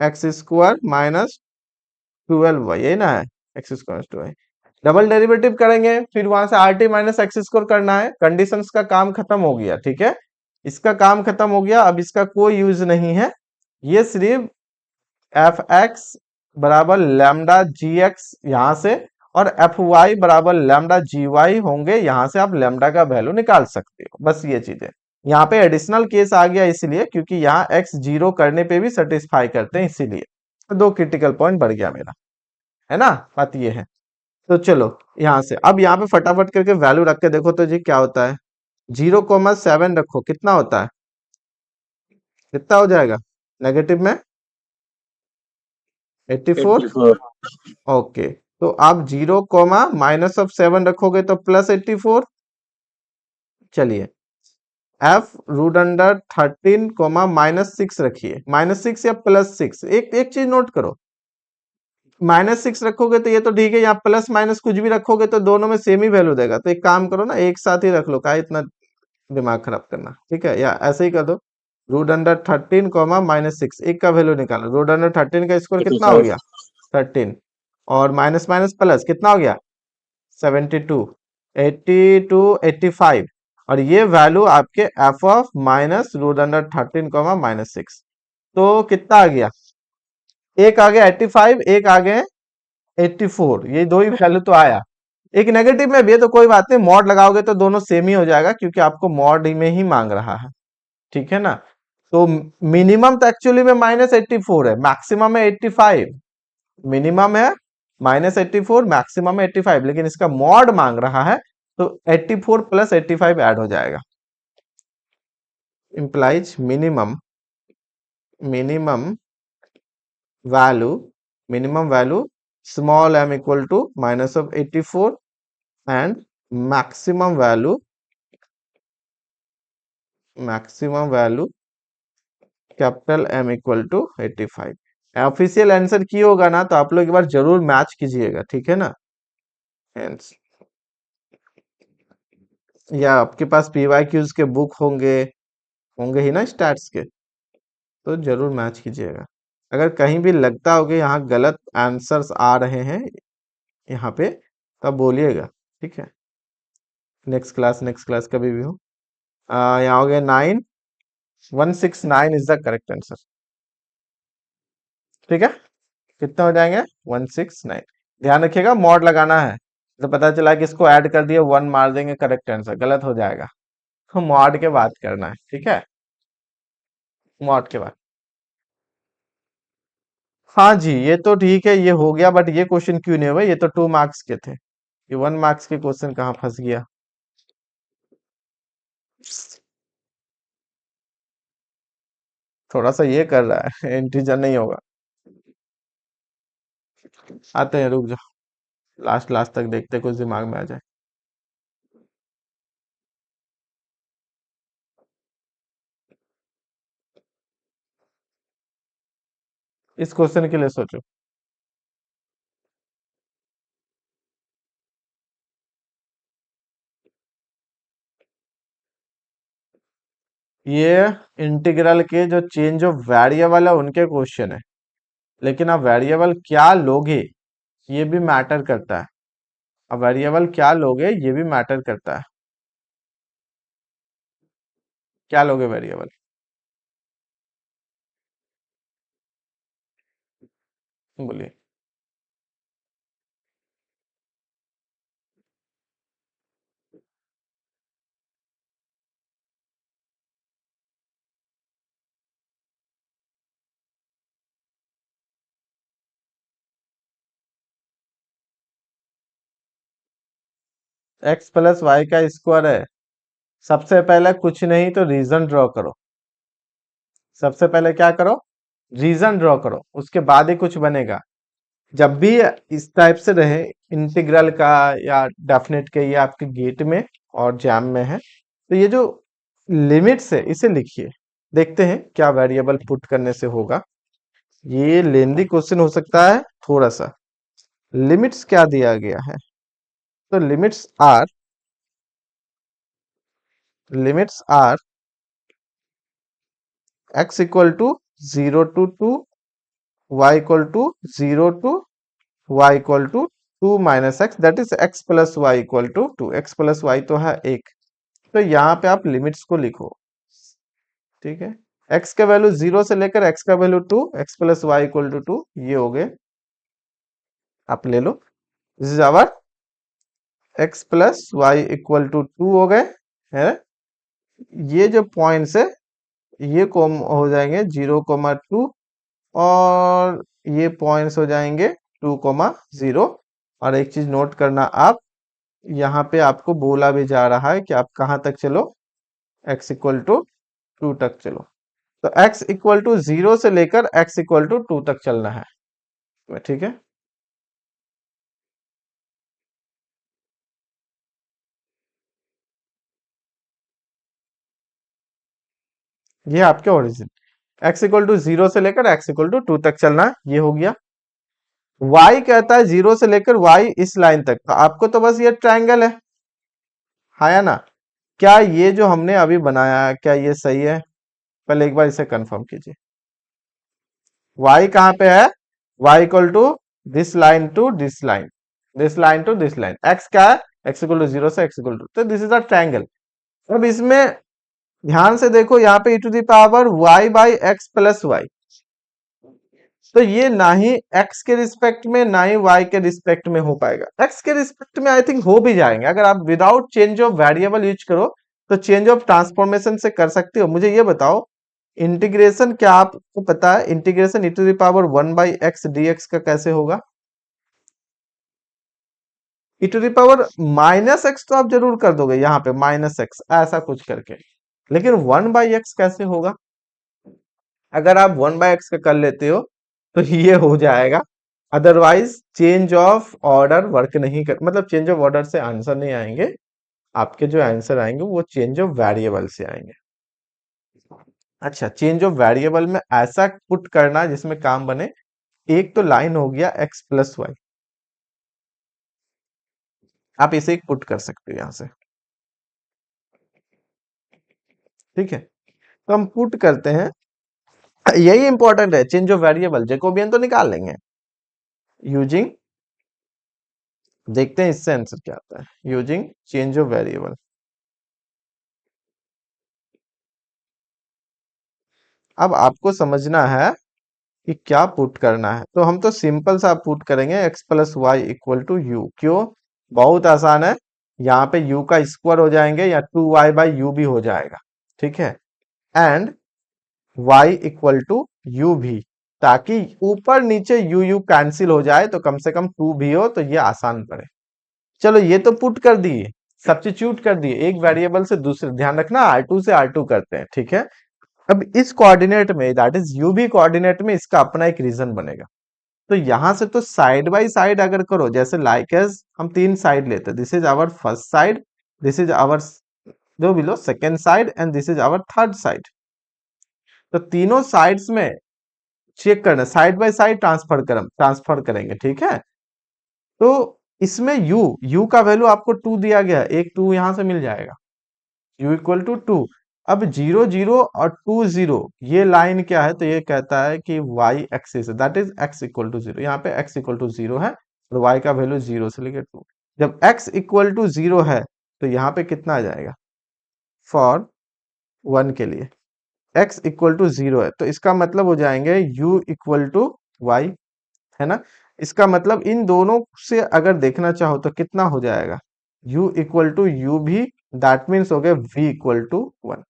x² - 12y, यही ना है, x² - 2y। डबल डेरिवेटिव करेंगे, फिर वहां से rt - x² करना है, कंडीशंस का काम खत्म हो गया, ठीक है। इसका काम खत्म हो गया, अब इसका कोई यूज नहीं है, ये सिर्फ एफ एक्स बराबर लैम्डा जी एक्स यहां से, और एफ वाई बराबर लैम्डा जी वाई होंगे, यहां से आप लैम्डा का वैल्यू निकाल सकते हो। बस ये चीजें, यहाँ पे एडिशनल केस आ गया इसलिए क्योंकि यहाँ एक्स जीरो करने पे भी सेटिस्फाई करते हैं, इसीलिए तो 2 क्रिटिकल पॉइंट बढ़ गया मेरा, है ना, बात ये है। तो चलो यहाँ से अब यहाँ पे फटाफट करके वैल्यू रख के देखो तो जी क्या होता है। 0,7 रखो, कितना होता है, कितना हो जाएगा नेगेटिव में? 84। 84। ओके, तो आप 0,-7 रखोगे तो +84। चलिए f√13, रखिए, -6 या +6, एक एक चीज नोट करो, -6 रखोगे तो ये तो ठीक है, यहाँ प्लस माइनस कुछ भी रखोगे तो दोनों में सेम ही वैल्यू देगा, तो एक काम करो ना, एक साथ ही रख लो, का इतना दिमाग खराब करना, ठीक है, या ऐसे ही कर दो, √13, एक का वैल्यू निकालो, √13 का स्क्वायर कितना हो 85। गया? 13, और माइनस माइनस प्लस कितना हो गया? 72, 82, 85, और ये वैल्यू आपके एफ ऑफ -√13, तो कितना आ गया? एक आ गया 85, एक आ गए 84, ये दो ही वैल्यू तो आया। एक नेगेटिव में भी है तो कोई बात नहीं, मॉड लगाओगे तो दोनों सेम ही हो जाएगा, क्योंकि आपको मॉड में ही मांग रहा है, ठीक है ना। तो मिनिमम तो एक्चुअली में -84 है, मैक्सिमम है 85, मिनिमम है -84, मैक्सिमम है 85, लेकिन इसका मॉड मांग रहा है, तो 84 + 85 ऐड हो जाएगा, implies minimum minimum value minimum value small m equal to -84 and maximum value capital M equal to 85। Official answer की होगा ना, तो आप लोग एक बार जरूर मैच कीजिएगा, ठीक है ना। Hence, या आपके पास PYQs के बुक होंगे, होंगे ही ना स्टैट्स के, तो जरूर मैच कीजिएगा। अगर कहीं भी लगता हो कि यहाँ गलत आंसर्स आ रहे हैं यहाँ पे, तब बोलिएगा, ठीक है। नेक्स्ट क्लास कभी भी हो। यहाँ हो गया 9, 169 इज द करेक्ट आंसर, ठीक है। कितने हो जाएंगे? 169। ध्यान रखिएगा मॉड लगाना है, तो पता चला कि इसको ऐड कर दिए 1 मार देंगे, करेक्ट आंसर गलत हो जाएगा, तो मॉड के बाद करना है, ठीक है, मॉड के बाद। हाँ जी, ये तो ठीक है, ये हो गया, बट ये क्वेश्चन क्यों नहीं हुआ? ये तो 2 मार्क्स के थे, ये 1 मार्क्स के क्वेश्चन कहाँ फंस गया? थोड़ा सा ये कर रहा है इंटीजर नहीं होगा। आते हैं, रुक जाओ, लास्ट लास्ट तक देखते हैं, कुछ दिमाग में आ जाए। इस क्वेश्चन के लिए सोचो। ये इंटीग्रल के जो चेंज ऑफ वेरिएबल है उनके क्वेश्चन है, लेकिन आप वेरिएबल क्या लोगे ये भी मैटर करता है। अब वेरिएबल क्या लोगे ये भी मैटर करता है। क्या लोगे वेरिएबल? बोलिए। एक्स प्लस वाई का स्क्वायर है। सबसे पहले कुछ नहीं तो रीजन ड्रॉ करो। सबसे पहले क्या करो? रीजन ड्रॉ करो, उसके बाद ही कुछ बनेगा। जब भी इस टाइप से रहे इंटीग्रल का या डेफिनेट के, ये आपके गेट में और जैम में है, तो ये जो लिमिट्स है इसे लिखिए। देखते हैं क्या वेरिएबल पुट करने से होगा। ये लेंदी क्वेश्चन हो सकता है थोड़ा सा। लिमिट्स क्या दिया गया है? तो limits are x equal to 0 to 2, y equal to 0 to y equal to 2 minus x, that is x plus y equal to 2। X plus y तो है 1, तो यहाँ पे आप लिमिट्स को लिखो। ठीक है, x का वैल्यू 0 से लेकर x का value 2, x plus y equal to 2, ये हो गए। आप ले लो, this is our x plus y equal to 2 हो गए है। ये जो पॉइंट्स है ये कॉम हो जाएंगे 0, 2, और ये पॉइंट्स हो जाएंगे 2, 0। और एक चीज नोट करना आप, यहाँ पे आपको बोला भी जा रहा है कि आप कहाँ तक चलो, x इक्वल टू 2 तक चलो। तो x इक्वल टू 0 से लेकर x इक्वल टू 2 तक चलना है। ठीक है, ये आपके ओरिजिन। x इक्वल टू 0 से लेकर x इक्वल टू 2 तक चलना है, ये हो गया। y कहता है 0 से लेकर y इस लाइन तक, तो आपको तो बस ये ट्रायंगल है या ना? क्या ये जो हमने अभी बनाया है क्या ये सही है? पहले एक बार इसे कंफर्म कीजिए। y कहाँ पे है? y equal to this line to this line, this line to this line. x क्या है? x इक्वल टू 0 से x इक्वल टू, तो दिस इज अ ट्रायंगल। अब इसमें ध्यान से देखो, यहाँ पे e to the power y by x plus y, तो ये ना ही x के रिस्पेक्ट में ना ही y के रिस्पेक्ट में हो पाएगा। x के रिस्पेक्ट में आई थिंक हो भी जाएंगे, अगर आप without change of variable use करो तो चेंज ऑफ ट्रांसफॉर्मेशन से कर सकते हो। मुझे ये बताओ, इंटीग्रेशन क्या आपको पता है? Integration e to the power 1 by x dx का कैसे होगा? e to the power minus x तो आप जरूर कर दोगे, यहाँ पे माइनस एक्स ऐसा कुछ करके, लेकिन 1 बाई एक्स कैसे होगा? अगर आप 1 बाई एक्स का कर लेते हो तो ये हो जाएगा। Otherwise change of order work नहीं कर, मतलब चेंज ऑफ ऑर्डर से आंसर नहीं आएंगे। आपके जो आंसर आएंगे वो चेंज ऑफ वेरिएबल से आएंगे। अच्छा, चेंज ऑफ वेरिएबल में ऐसा पुट करना जिसमें काम बने। एक तो लाइन हो गया x प्लस वाई, आप इसे एक पुट कर सकते हो यहां से। ठीक है, तो हम पुट करते हैं, यही इंपॉर्टेंट है। चेंज ऑफ वेरिएबल जैकोबियन तो निकाल लेंगे यूजिंग, देखते हैं इससे आंसर क्या आता है। यूजिंग चेंज ऑफ वेरिएबल, अब आपको समझना है कि क्या पुट करना है। तो हम तो सिंपल सा पुट करेंगे x plus y equal to u. क्यों? बहुत आसान है, यहाँ पे u का स्क्वायर हो जाएंगे या 2y बाई यू भी हो जाएगा। ठीक है, and y equal to u भी, ताकि ऊपर नीचे u कैंसिल हो जाए, तो कम से कम 2 भी हो तो ये आसान पड़े। चलो ये तो पुट कर दिए, सब्स्टिट्यूट कर दिए एक वेरिएबल से दूसरे। ध्यान रखना R2 से R2 करते हैं। ठीक है, अब इस कोऑर्डिनेट में, दैट इज यूवी कोऑर्डिनेट में, इसका अपना एक रीजन बनेगा। तो यहां से तो साइड बाय साइड अगर करो, जैसे लाइक एज हम 3 साइड लेते हैं, this is our first side, this is our जो below second side, and this is our third side. तो तीनों साइड्स में चेक करना, साइड बाय साइड ट्रांसफर करेंगे। ठीक है, तो इसमें u का वैल्यू आपको 2 दिया गया, एक 2 यहां से मिल जाएगा, u इक्वल टू 2। अब 0 0 और 2 0 ये लाइन क्या है, तो ये कहता है कि y एक्सिस है, that is x equal to 0। यहाँ पे x इक्वल टू 0 है और y का वैल्यू 0 से लेकर 2। जब x इक्वल टू 0 है तो यहाँ पे कितना आ जाएगा फॉर 1 के लिए, x इक्वल टू 0 है तो इसका मतलब हो जाएंगे u इक्वल टू y, है ना। इसका मतलब इन दोनों से अगर देखना चाहो तो कितना हो जाएगा, u इक्वल टू यू भी, दैट मीन्स हो गया v इक्वल टू 1।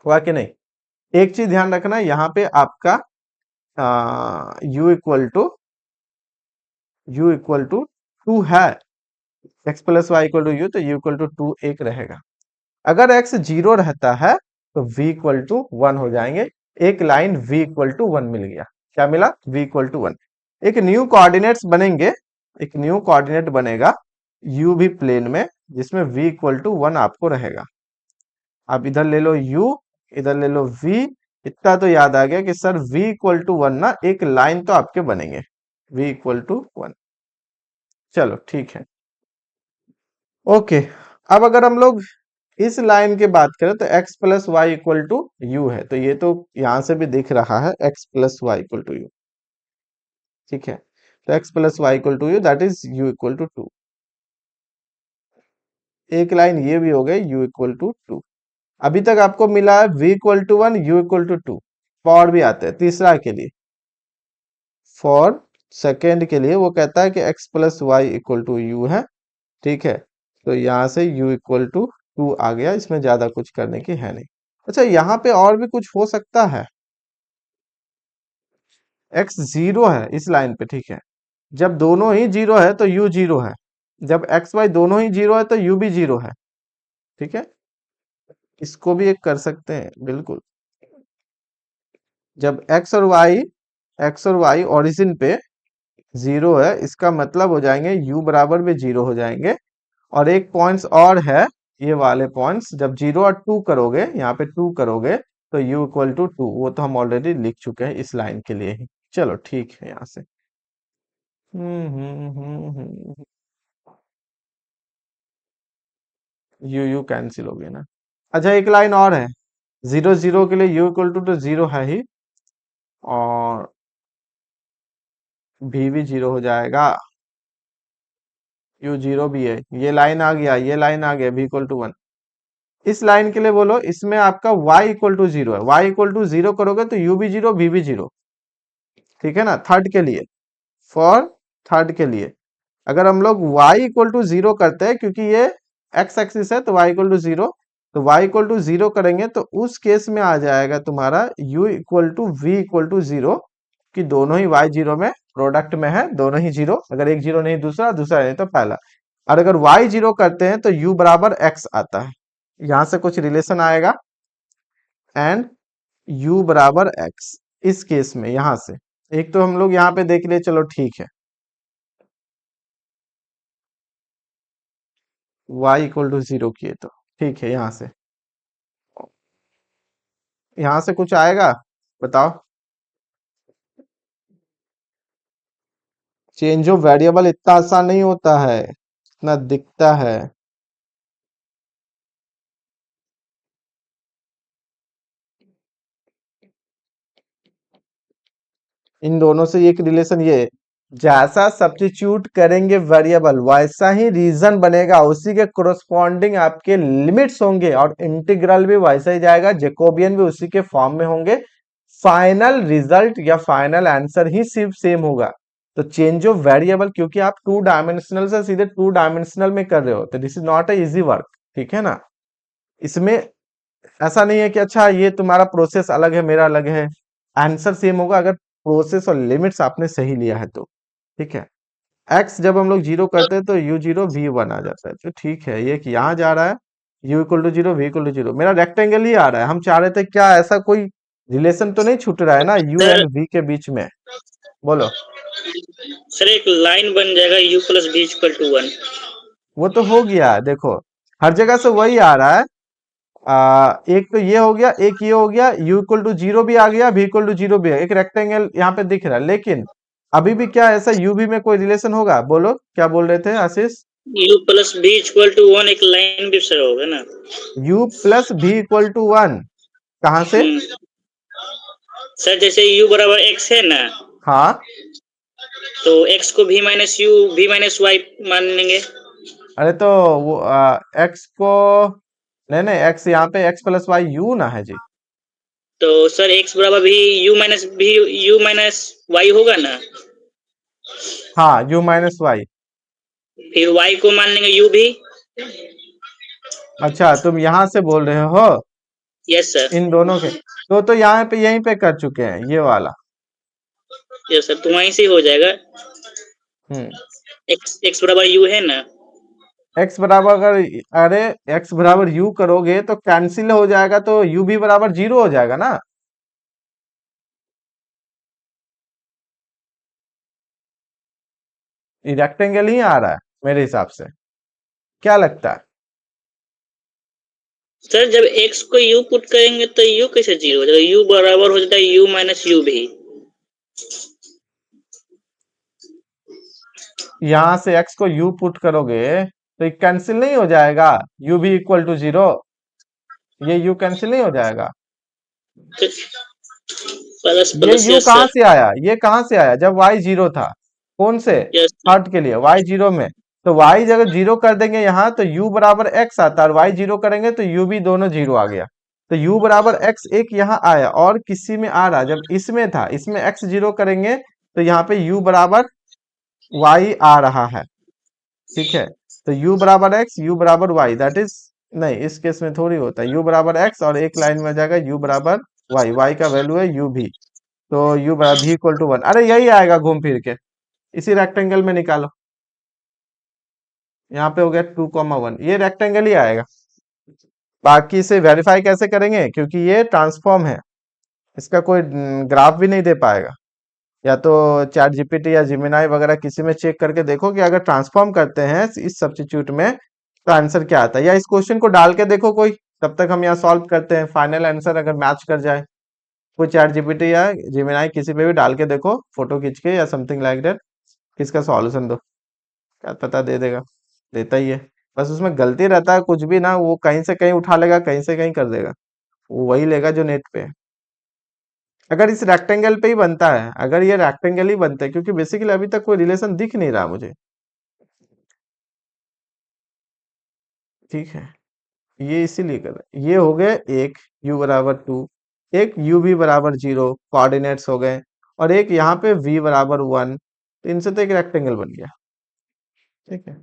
हुआ कि नहीं। एक चीज ध्यान रखना, यहाँ पे आपका u इक्वल टू 2 है, x plus y equal to u, तो u इक्वल टू 2 एक रहेगा। अगर x 0 रहता है तो v इक्वल टू 1 हो जाएंगे। एक लाइन v इक्वल टू 1 मिल गया। क्या मिला, v इक्वल टू 1। एक न्यू कोऑर्डिनेट्स बनेंगे, एक न्यू कोऑर्डिनेट बनेगा u भी प्लेन में, जिसमें v इक्वल टू 1 आपको रहेगा। आप इधर ले लो u, इधर ले लो v। इतना तो याद आ गया कि सर v इक्वल टू 1 ना एक लाइन तो आपके बनेंगे, v इक्वल टू 1। चलो ठीक है, ओके। अब अगर हम लोग इस लाइन की बात करें तो x plus y equal to u है, तो ये तो यहां से भी दिख रहा है x plus y equal to u, ठीक है। तो x plus y equal to u, that is u equal to 2। एक लाइन ये भी हो गई u इक्वल टू 2। अभी तक आपको मिला है v equal to 1, u equal to 2। Four भी आते हैं तीसरा के लिए, फॉर सेकेंड के लिए वो कहता है कि x plus y equal to u है, ठीक है। तो यहाँ से u इक्वल टू 2 आ गया, इसमें ज्यादा कुछ करने की है नहीं। अच्छा, यहाँ पे और भी कुछ हो सकता है। x 0 है इस लाइन पे, ठीक है। जब दोनों ही 0 है तो u 0 है, जब x y दोनों ही 0 है तो u भी 0 है, ठीक है। इसको भी एक कर सकते हैं बिल्कुल। जब x और y ओरिजिन पे 0 है, इसका मतलब हो जाएंगे u बराबर भी 0 हो जाएंगे। और एक पॉइंट्स और है, ये वाले पॉइंट्स जब 0 और 2 करोगे, यहाँ पे 2 करोगे तो u इक्वल टू 2, वो तो हम ऑलरेडी लिख चुके हैं इस लाइन के लिए ही। चलो ठीक है, यहाँ से यू कैंसिल हो गया ना। अच्छा, एक लाइन और है 0 0 के लिए u इक्वल टू तो 0 है ही, और भी 0 हो जाएगा, u 0 भी है। ये लाइन आ गया, ये लाइन आ गया, v इक्वल टू 1। इस लाइन के लिए बोलो, इसमें आपका y इक्वल टू 0 है, y इक्वल टू 0 करोगे तो u भी 0, v भी 0, ठीक है ना। थर्ड के लिए, फॉर थर्ड के लिए अगर हम लोग y इक्वल टू 0 करते हैं, क्योंकि ये x एक्सिस है तो y इक्वल टू 0, तो y इक्वल टू 0 करेंगे तो उस केस में आ जाएगा तुम्हारा u equal to v equal to 0, कि दोनों ही y 0 में प्रोडक्ट में है, दोनों ही 0। अगर एक 0 नहीं दूसरा, दूसरा नहीं तो पहला। और अगर y 0 करते हैं तो u बराबर x आता है, यहां से कुछ रिलेशन आएगा, एंड u बराबर x। इस केस में यहां से एक तो हम लोग यहाँ पे देख लिए, चलो ठीक है। y इक्वल टू 0 किए तो ठीक है, यहां से कुछ आएगा, बताओ। चेंज ऑफ वेरिएबल इतना आसान नहीं होता है, इतना दिखता है। इन दोनों से एक रिलेशन, ये जैसा सब्स्टिट्यूट करेंगे वेरिएबल वैसा ही रीजन बनेगा, उसी के कोरस्पॉन्डिंग आपके लिमिट्स होंगे, और इंटीग्रल भी वैसा ही जाएगा, जैकोबियन भी उसी के फॉर्म में होंगे। फाइनल रिजल्ट या फाइनल आंसर ही सिर्फ सेम होगा। तो चेंज ऑफ वेरिएबल, क्योंकि आप 2 डायमेंशनल से सीधे 2 डायमेंशनल में कर रहे हो, तो this is not a easy work, ठीक है ना। इसमें ऐसा नहीं है कि अच्छा ये तुम्हारा प्रोसेस अलग है, मेरा अलग है, आंसर सेम होगा अगर प्रोसेस और लिमिट्स आपने सही लिया है तो, ठीक है। x जब हम लोग 0 करते हैं तो u 0 v 1 आ जाता है, तो ठीक है। ये कि यहाँ जा रहा है u equal to 0 v equal to 0, मेरा रेक्टेंगल ही आ रहा है। हम चाह रहे थे क्या ऐसा कोई रिलेशन तो नहीं छूट रहा है ना u सर एंड v के बीच में, बोलो। सर एक लाइन बन जाएगा u plus v equal to 1। वो तो हो गया, देखो हर जगह से वही आ रहा है। एक तो ये हो गया, एक ये हो गया, u इक्वल टू 0 भी आ गया, v इक्वल टू 0 भी है, एक रेक्टेंगल यहाँ पे दिख रहा है। लेकिन अभी भी क्या ऐसा u v में कोई रिलेशन होगा, बोलो क्या बोल रहे थे Ashish. u plus v equal to 1 एक लाइन भी सर होगा ना। u plus v equal to 1 कहाँ से? सर जैसे u बराबर x है ना, हाँ, तो x को v माइनस y मान लेंगे। अरे तो वो x को नहीं नहीं, x यहाँ पे x प्लस वाई u ना है जी। तो सर x बराबर भी u माइनस y होगा ना, हाँ, u माइनस वाई। फिर y को मान लेंगे u भी। अच्छा, तुम यहाँ से बोल रहे हो यस सर। इन दोनों के, तो यहाँ पे यहीं पे कर चुके हैं ये वाला। यस सर, तो वहीं से हो जाएगा। x बराबर u है ना, x बराबर अगर, अरे x बराबर u करोगे तो कैंसिल हो जाएगा, तो u भी बराबर 0 हो जाएगा ना। ये रेक्टेंगल ही आ रहा है मेरे हिसाब से, क्या लगता है? सर जब x को u पुट करेंगे तो u कैसे 0 हो जाएगा, u बराबर हो जाता है u माइनस u भी। यहाँ से x को u पुट करोगे तो ये कैंसिल नहीं हो जाएगा, u भी इक्वल टू 0, ये u कैंसिल नहीं हो जाएगा। प्लस ये प्लस u यस कहाँ सर। से आया, ये कहाँ से आया जब y 0 था? कौन से यस पार्ट के लिए? y 0 में। तो y जब 0 कर देंगे यहाँ तो u बराबर x आता है, और y 0 करेंगे तो u भी दोनों 0 आ गया। तो u बराबर x एक यहाँ आया और किसी में आ रहा, जब इसमें था, इसमें x 0 करेंगे तो यहाँ पे u बराबर y आ रहा है। ठीक है, तो u बराबर x, u बराबर y, दैट इज, नहीं इस केस में थोड़ी होता है, u बराबर x और एक लाइन में आ जाएगा u बराबर y, y का वैल्यू है u भी, तो u बराबर v इक्वल टू 1। अरे यही आएगा घूम फिर के, इसी रेक्टेंगल में निकालो। यहाँ पे हो गया 2,1, ये रेक्टेंगल ही आएगा। बाकी से वेरीफाई कैसे करेंगे, क्योंकि ये ट्रांसफॉर्म है, इसका कोई ग्राफ भी नहीं दे पाएगा। या तो चैट जीपीटी या जिमिनाई वगैरह किसी में चेक करके देखो कि अगर ट्रांसफॉर्म करते हैं इस सब्स्टिट्यूट में तो आंसर क्या आता है, या इस क्वेश्चन को डाल के देखो कोई, तब तक हम यहाँ सॉल्व करते हैं, फाइनल आंसर अगर मैच कर जाए। कोई चैट जीपीटी या जिमिनाई किसी पे भी डाल के देखो, फोटो खींच के या समथिंग लाइक दैट, इसका सॉल्यूशन दो, क्या पता दे देगा, देता ही है। बस उसमें गलती रहता है कुछ भी ना, वो कहीं से कहीं उठा लेगा, कहीं से कहीं कर देगा, वो वही लेगा जो नेट पे है। अगर इस रेक्टेंगल पे ही बनता है, अगर ये रेक्टेंगल ही बनता है, क्योंकि बेसिकली अभी तक कोई रिलेशन दिख नहीं रहा मुझे। ठीक है, ये इसीलिए कर रहा है। ये हो गए एक u बराबर 2, एक u भी बराबर 0, कोऑर्डिनेट्स हो गए, और एक यहाँ पे v बराबर 1, तो इनसे तो एक रेक्टेंगल बन गया। ठीक है,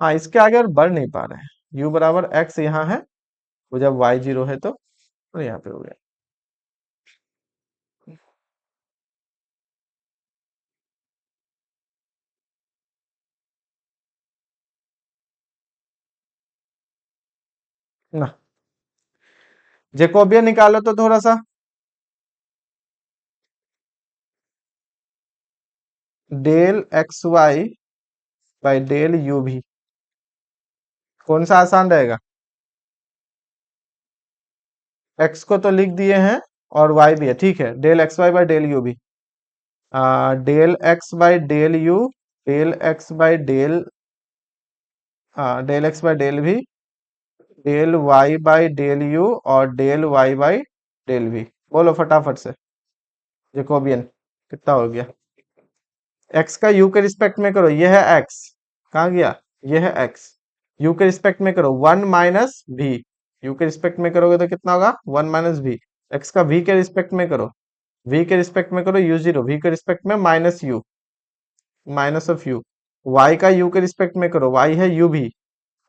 हाँ इसके आगे और बढ़ नहीं पा रहे हैं। u बराबर x यहाँ है, वो जब y 0 है तो यहाँ पे हो गया। ना जेकोबियन निकालो तो थोड़ा सा, del x y by del u भी, कौन सा आसान रहेगा? x को तो लिख दिए हैं और y भी है, ठीक है, del x y by del u भी, del x by del u, del x by del, del x by del भी, del y by del u, और डेल वाई बाई डेल भी। बोलो फटाफट से, जेकोबियन कितना हो गया? x का u के रिस्पेक्ट में करो, ये है x, कहाँ गया, ये है x, u के रिस्पेक्ट में करो 1 माइनस v, u के रिस्पेक्ट में करोगे तो कितना होगा 1 माइनस v, x का v के रिस्पेक्ट में करो, v के रिस्पेक्ट में करो u0, v के रिस्पेक्ट में minus u, minus of u, y का u के रिस्पेक्ट में करो, y है u भी,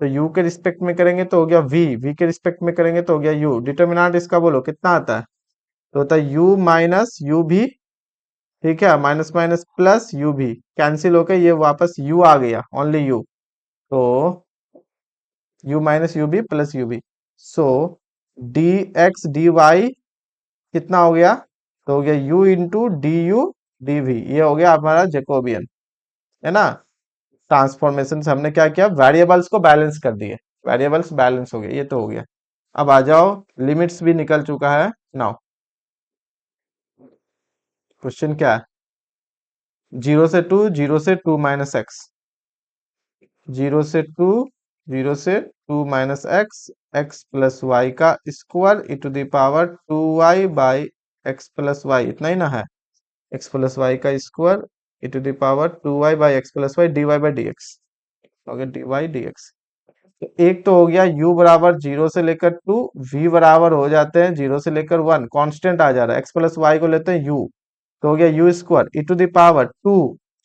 तो u के रिस्पेक्ट में करेंगे तो हो गया v, v के रिस्पेक्ट में करेंगे तो हो गया u, डिटर्मिनेंट इसका बोलो कितना आता है, तो होता है u माइनस u भी, ठीक है, माइनस माइनस प्लस u भी, कैंसिल होकर ये वापस u आ गया, ओनली u, तो u माइनस u भी प्लस u भी, सो dx dy कितना हो गया, तो हो गया u into d u d v, ये हो गया हमारा जेकोबियन, है ना। ट्रांसफॉर्मेशन से हमने क्या किया, वेरिएबल्स को बैलेंस कर दिए, वेरिएबल्स बैलेंस हो गए, ये तो हो गया। अब आ जाओ, लिमिट्स भी निकल चुका है। नाउ क्वेश्चन क्या है, 0 से 2 माइनस एक्स, 0 से 2, 0 से 2 minus x, x plus y का square e to the power 2y by x plus y, इतना ही ना है, एक्स प्लस वाई का square e to the power 2y by x plus y d y by d x, हो गया D y d x. तो एक तो हो गया u बराबर 0 से लेकर 2, v बराबर हो जाते हैं 0 से लेकर 1, कांस्टेंट आ जा रहा है, x प्लस वाई को लेते हैं u, तो हो गया u square e to the power 2,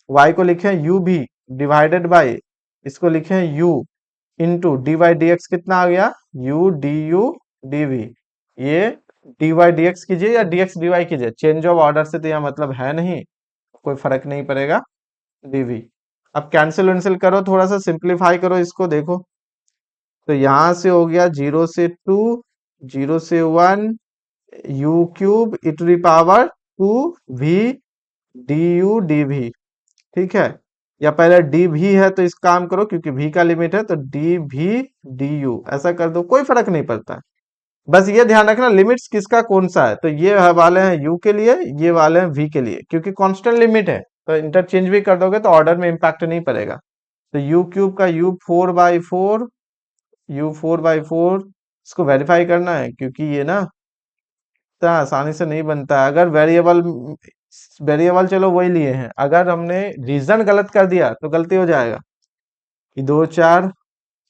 y को लिखे हैं u भी डिवाइडेड बाय, इसको लिखे हैं u into d y d x, कितना आ गया u d u d v, ये डी वाई डी एक्स कीजिए या डी एक्स डी वाई कीजिए, चेंज ऑफ ऑर्डर से तो यह मतलब है नहीं, कोई फर्क नहीं पड़ेगा, dv। अब कैंसिल वैंसिल करो, थोड़ा सा सिंप्लीफाई करो इसको, देखो तो यहां से हो गया 0 से 2, 0 से 1, u cube e to the power 2 v d u d v, ठीक है, या पहले डी भी है तो इस काम करो क्योंकि v का लिमिट है, तो डी भी डी यू ऐसा कर दो, कोई फर्क नहीं पड़ता। बस ये ध्यान रखना लिमिट्स किसका कौन सा है, तो ये वाले हैं u के लिए, ये वाले हैं v के लिए, क्योंकि कांस्टेंट लिमिट है तो इंटरचेंज भी कर दोगे तो ऑर्डर में इंपैक्ट नहीं पड़ेगा। तो u क्यूब का u 4/4, u 4/4, इसको वेरीफाई करना है क्योंकि ये ना इतना आसानी से नहीं बनता है, अगर वेरिएबल वेरिएबल चलो वही लिए हैं, अगर हमने रीजन गलत कर दिया तो गलती हो जाएगा। कि 2 4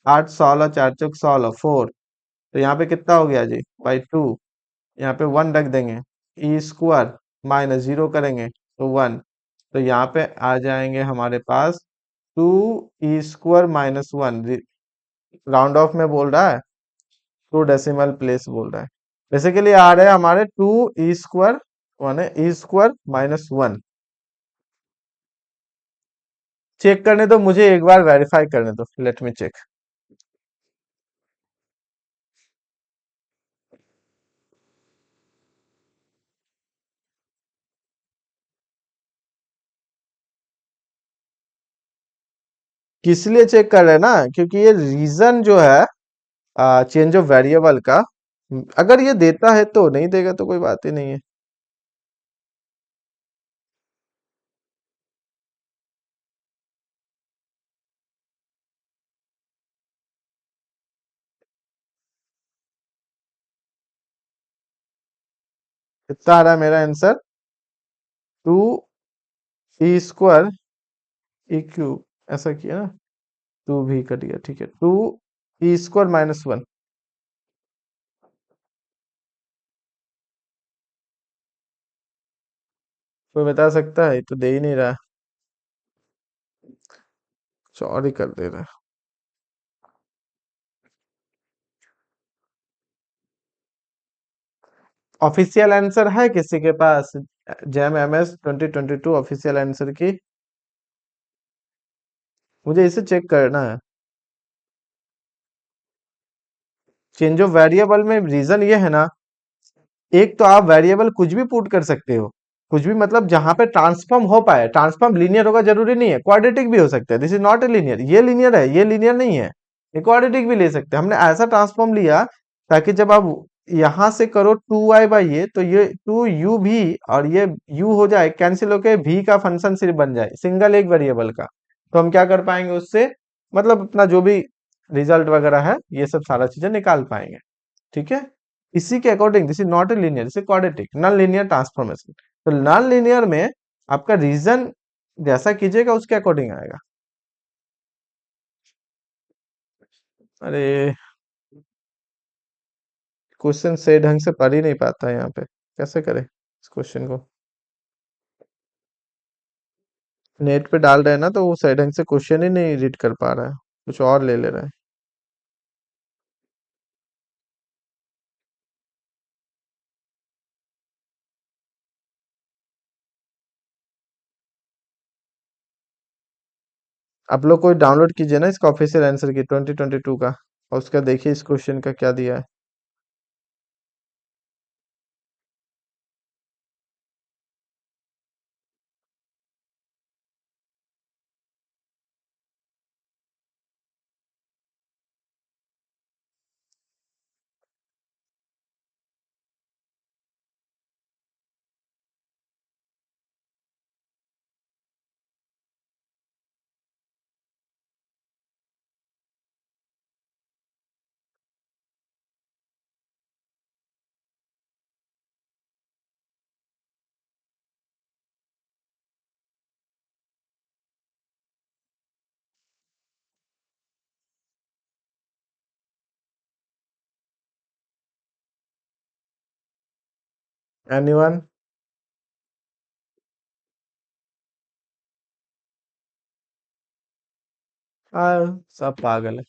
8 16 4 चौक 16 4, तो यहाँ पे कितना हो गया जी बाई 2, यहाँ पे 1 रख देंगे, ई स्क्वायर माइनस 0 करेंगे तो 1, तो यहाँ पे आ जाएंगे हमारे पास 2 E square minus 1, round of में बोल रहा है, 2 डेसिमल प्लेस बोल रहा है, बेसिकली आ रहे हैं हमारे 2 ई स्क्वायर, माने ई स्क्वायर माइनस 1। चेक करने दो मुझे, एक बार वेरीफाई करने दो, लेट मी चेक। किस लिए चेक कर रहे हैं ना, क्योंकि ये रीजन जो है चेंज ऑफ वेरिएबल का, अगर ये देता है तो, नहीं देगा तो कोई बात ही नहीं है। कितना आ रहा है मेरा answer, 2 E square E cube, ऐसा किया ना, 2 भी कट गया, ठीक है, 2 ई स्क्वायर माइनस 1। कोई बता सकता है, ये तो दे ही नहीं रहा, सॉरी कर दे रहा है। ऑफिशियल आंसर है किसी के पास, जैम एमएस 2022 ऑफिशियल आंसर की, मुझे इसे चेक करना है। चेंज ऑफ वेरिएबल में रीजन ये है ना, एक तो आप वेरिएबल कुछ भी पुट कर सकते हो, कुछ भी मतलब जहां पे ट्रांसफॉर्म हो पाए, ट्रांसफॉर्म लीनियर होगा जरूरी नहीं है, क्वाड्रेटिक भी हो सकता है, this is not a linear, ये लीनियर है ये लीनियर नहीं है, ये क्वाड्रेटिक भी ले सकते हैं। हमने ऐसा ट्रांसफॉर्म लिया ताकि जब आप यहां से करो 2y बाई ये, तो ये 2u भी और ये u हो जाए कैंसिल होके, v का फंक्शन सिर्फ बन जाए सिंगल एक वेरिएबल का, तो हम क्या कर पाएंगे उससे, मतलब अपना जो भी रिजल्ट वगैरह है ये सब सारा चीजें निकाल पाएंगे, ठीक है। इसी के according this is not a linear, this is quadratic non linear transformation. तो नॉन लीनियर में आपका रीजन जैसा कीजिएगा उसके अकॉर्डिंग आएगा। अरे क्वेश्चन सही ढंग से पढ़ ही नहीं पाता है यहाँ पे, कैसे करें इस क्वेश्चन को, नेट पे डाल रहे हैं ना तो वो सही ढंग से क्वेश्चन ही नहीं रीड कर पा रहा है, कुछ और ले ले रहा है। आप लोग कोई डाउनलोड कीजिए ना इसका ऑफिशियल आंसर की 2022 का, और उसका देखिए इस क्वेश्चन का क्या दिया है। एनीवन? सब पागल है।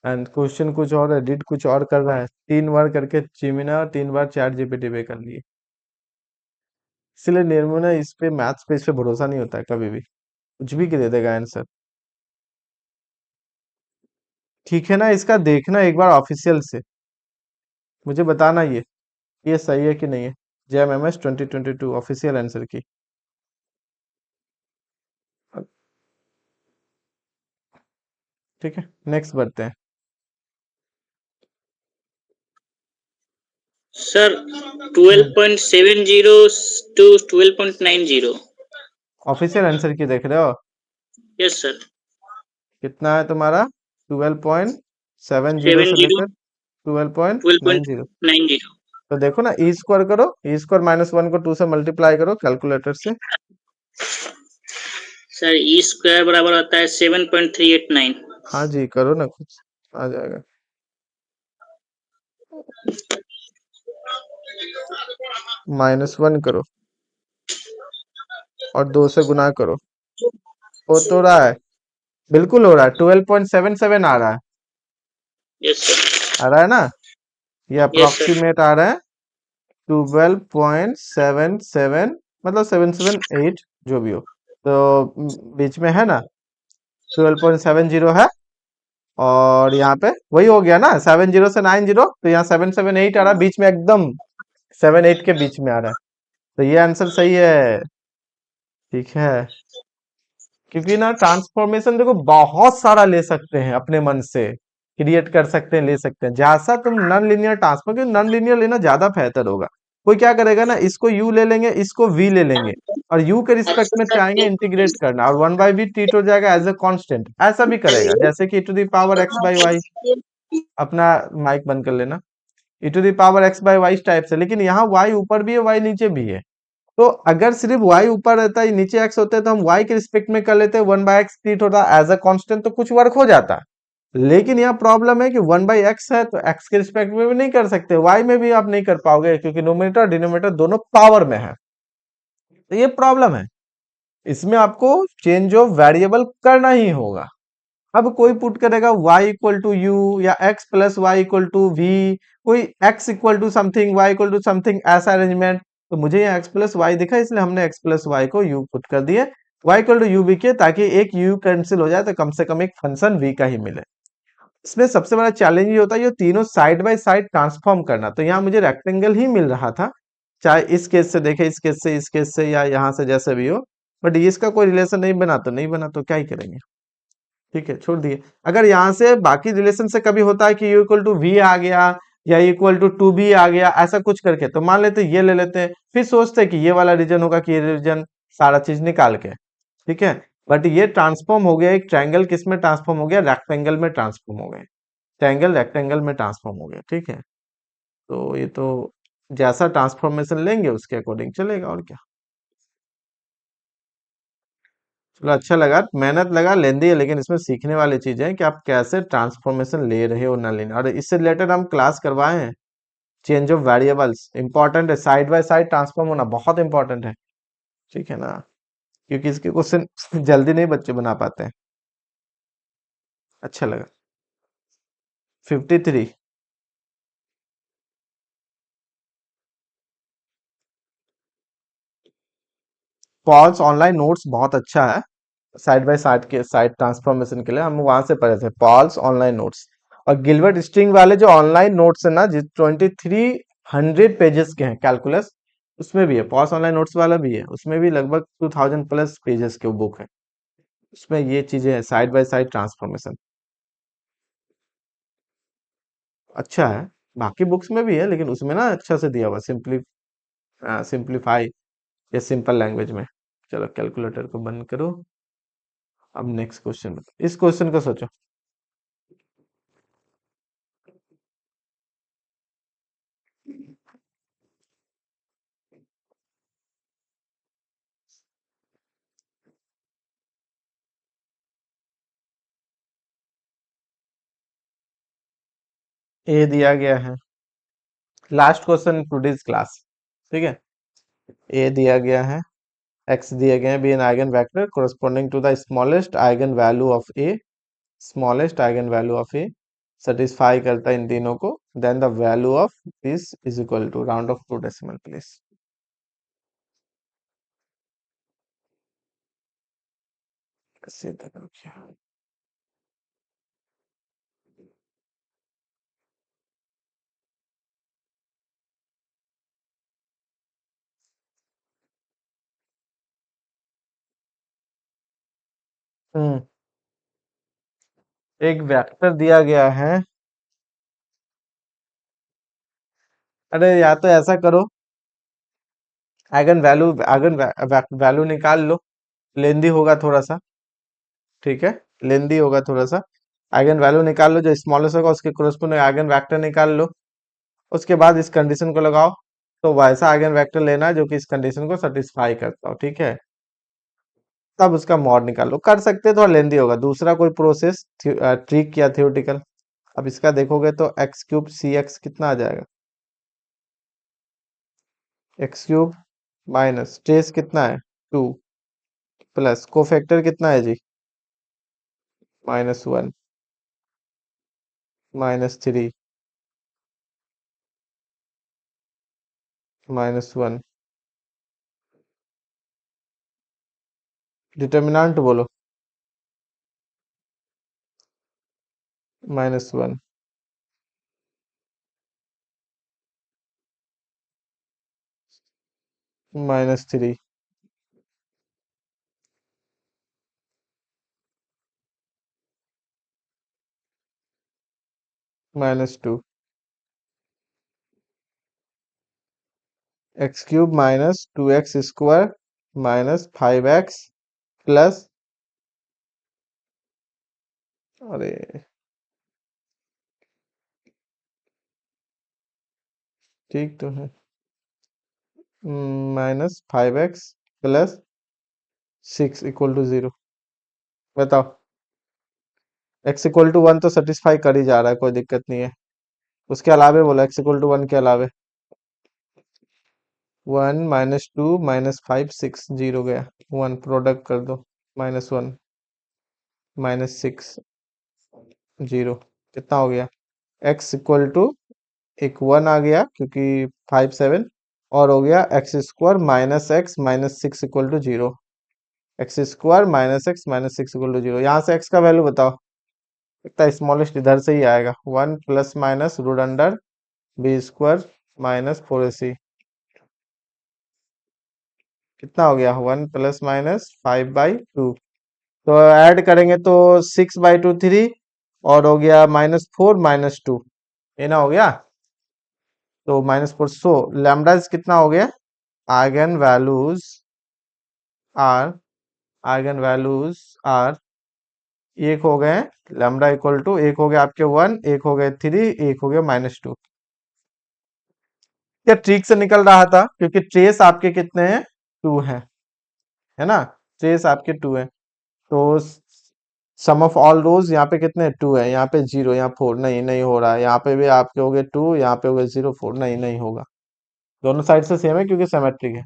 एंड क्वेश्चन कुछ और, एडिट कुछ और कर रहा है। 3 बार करके जिमिना और 3 बार चैट जीपीटी पे कर लिए। इसलिए निर्मला इस पे मैथ्स पे इस पे भरोसा नहीं होता है कभी भी, कुछ भी दे देगा आंसर। ठीक है ना, इसका देखना एक बार ऑफिशियल से, मुझे बताना ये सही है कि नहीं है। JMMS 2022 ऑफिशियल आंसर की। ठीक है, नेक्स्ट बढ़ते हैं। Sir 12.70 to 12.90। ऑफिशियल आंसर की देख रहे हो? Yes sir. कितना है तुम्हारा? 12.70 से 70 लेकर 12.90। 12.90। तो देखो ना, ई स्क्वायर करो, ई स्क्वायर -1 को 2 से मल्टीप्लाई करो कैलकुलेटर से। सर ई स्क्वायर बराबर होता है 7.389। हाँ जी, करो ना, कुछ आ जाएगा। -1 करो और 2 से गुना करो। हो तो रहा है, बिल्कुल हो रहा है, 12.77 आ रहा है। Yes sir. आ रहा है ना? ये यस सर। अप्रोक्सीमेट आ रहा है 12.77, मतलब 778 जो भी हो। तो बीच में है ना, 12.70 है। और यहाँ पे वही हो गया ना, 70 से 90, तो यहाँ 778 आ रहा है, बीच में एकदम 78 के बीच में आ रहा है। तो ये आंसर सही है। ठीक है, क्योंकि ना ट्रांसफॉर्मेशन देखो बहुत सारा ले सकते हैं, अपने मन से क्रिएट कर सकते हैं, ले सकते हैं। जैसा तुम नॉन लीनियर ट्रांसफॉर्म, क्योंकि नॉन लीनियर लेना ज्यादा बेहतर होगा। कोई क्या करेगा ना, इसको u ले लेंगे, इसको v ले लेंगे, और u के रिस्पेक्ट में चाहेंगे इंटीग्रेट करना, और 1/v ट्रीट हो जाएगा एज ए कांस्टेंट। ऐसा भी करेगा, जैसे कि e⁻x/y। अपना माइक बंद कर लेना। e⁻x/y टाइप से, लेकिन यहाँ y ऊपर भी है, y नीचे भी है। तो अगर सिर्फ y ऊपर रहता है, नीचे x होता है, तो हम y के रिस्पेक्ट में कर लेते हैं, 1/x ट्रीट होता है एज अ कांस्टेंट, तो कुछ वर्क हो जाता। लेकिन यहाँ प्रॉब्लम है कि 1/x है, तो x के रिस्पेक्ट में भी नहीं कर सकते, y में भी आप नहीं कर पाओगे, क्योंकि नोमिनेटर और डिनोमिनेटर दोनों पावर में है। तो ये प्रॉब्लम है, इसमें आपको चेंज ऑफ वेरिएबल करना ही होगा। अब कोई पुट करेगा y इक्वल टू यू, या x plus y equal to v, कोई x equal to something, y equal to something, ऐसा अरेंजमेंट। तो मुझे यहाँ x प्लस वाई दिखा, इसलिए हमने x प्लस वाई को u पुट कर दिए, y इक्वल टू यू भी किए, ताकि एक u कैंसिल हो जाए, तो कम से कम एक फंक्शन v का ही मिले। इसमें सबसे बड़ा चैलेंज ये होता है ये तीनों साइड बाय साइड ट्रांसफॉर्म करना। तो यहाँ मुझे रेक्टेंगल ही मिल रहा था, चाहे इस केस से देखे, इस केस से, इस केस से, या यहाँ से, जैसे भी हो। बट ये इसका कोई रिलेशन नहीं बना, तो नहीं बना, तो क्या ही करेंगे। ठीक है, छोड़ दिए। अगर यहाँ से बाकी रिलेशन से कभी होता है कि u इक्वल टू वी आ गया, या इक्वल टू 2b आ गया, ऐसा कुछ करके, तो मान लेते ये ले लेते हैं, फिर सोचते हैं कि ये वाला रीजन होगा कि ये रीजन, सारा चीज निकाल के। ठीक है, बट ये ट्रांसफॉर्म हो गया, एक ट्रायंगल किस में ट्रांसफॉर्म हो गया? रेक्टेंगल में ट्रांसफॉर्म हो गए। ट्रायंगल रेक्टेंगल में ट्रांसफॉर्म हो गया। ठीक है, तो ये तो जैसा ट्रांसफॉर्मेशन लेंगे उसके अकॉर्डिंग चलेगा, और क्या। चलो, अच्छा लगा, मेहनत लगा, लेंदी है, लेकिन इसमें सीखने वाली चीजें हैं कि आप कैसे ट्रांसफॉर्मेशन ले रहे हो ना लेना। और इससे रिलेटेड हम क्लास करवाए हैं, चेंज ऑफ वेरिएबल्स इंपॉर्टेंट है, साइड बाय साइड ट्रांसफॉर्म होना बहुत इंपॉर्टेंट है। ठीक है ना, क्योंकि इसके क्वेश्चन जल्दी नहीं बच्चे बना पाते हैं। अच्छा लगा। 53। पॉल्स ऑनलाइन नोट्स बहुत अच्छा है, साइड बाय साइड के साइड ट्रांसफॉर्मेशन के लिए हम वहां से पढ़े थे, पॉल्स ऑनलाइन नोट्स। और गिलबर्ट स्टिंग वाले जो ऑनलाइन नोट्स है ना, जो 2300 पेजेस के हैं कैलकुलस, उसमें भी है। पॉल्स ऑनलाइन नोट्स वाला भी है, उसमें भी लगभग 2000+ पेजेस के बुक है। उसमें ये चीजें है, साइड बाय साइड ट्रांसफॉर्मेशन अच्छा है। बाकी बुक्स में भी है, लेकिन उसमें ना अच्छा से दिया हुआ, सिंप्लीफाई या सिंपल लैंग्वेज में। चलो, कैलकुलेटर को बंद करो। अब नेक्स्ट क्वेश्चन, इस क्वेश्चन को सोचो। ये दिया गया है, लास्ट क्वेश्चन टुडेज क्लास। ठीक है, ए दिया गया है, एक्स दिए गए हैं, B N eigenvector corresponding to the smallest eigenvalue of A, smallest eigenvalue of A satisfy करता है इन तीनों को, then the value of this is equal to round off to decimal place. सीधा क्या हम्म एक vector दिया गया है। अरे या तो ऐसा करो, आइगन वैल्यू निकाल लो, लेंदी होगा थोड़ा सा, ठीक है, लेंदी होगा थोड़ा सा। आइगन वैल्यू निकाल लो, जो स्मॉलेस्ट होगा उसके कोरस्पोंडिंग आइगन वेक्टर निकाल लो, उसके बाद इस कंडीशन को लगाओ, तो वैसा आइगन वेक्टर लेना है जो कि इस कंडीशन को सेटिस्फाई करता हो, ठीक है, तब उसका मॉड निकाल लो। कर सकते हैं, थोड़ा लेंदी होगा, दूसरा कोई प्रोसेस ट्रिक या थ्योरेटिकल। अब इसका देखोगे तो एक्स क्यूब सी एक्स कितना आ जाएगा, एक्स क्यूब माइनस ट्रेस कितना है 2 प्लस कोफैक्टर कितना है जी -1 -3 -1 डिटर्मिनेंट बोलो -1 -3 -2 x cube minus 2x square -5x plus, अरे ठीक तो है, -5x प्लस 6 इक्वल टू 0। बताओ, x इक्वल टू 1 तो सेटिस्फाई कर ही जा रहा है, कोई दिक्कत नहीं है। उसके अलावे बोला, x इक्वल टू 1 के अलावे 1 -2 -5 6 0 गया, 1 प्रोडक्ट कर दो, -1 -6 0 कितना हो गया, x इक्वल टू एक 1 आ गया क्योंकि 5 7, और हो गया x square -x -6 equal to 0, x square -x -6 equal to 0। यहाँ से x का वैल्यू बताओ, इतना स्मॉलेस्ट इधर से ही आएगा, 1 plus minus root under b square -4ac कितना हो गया, 1 प्लस माइनस 5/2, तो ऐड करेंगे तो 6/2 3, और हो गया -4 -2, ये ना हो गया, तो -4, सो लैम्डा कितना हो गया, eigenvalues are eigenvalues are एक हो गए, लैम्डा इक्वल टू एक हो गया आपके 1, एक हो गए 3, एक हो गया -2। क्या ट्रिक से निकल रहा था, क्योंकि ट्रेस आपके कितने हैं, 2 है ना, ट्रेस आपके 2 है, तो सम ऑफ ऑल रोज यहाँ पे कितने 2 है, यहाँ पे 0, यहाँ 4, नहीं नहीं हो रहा है, यहाँ पे भी आपके हो गए 2, यहाँ पे हो गए 0 4, नहीं नहीं होगा, दोनों साइड से सेम है क्योंकि सिमेट्रिक है,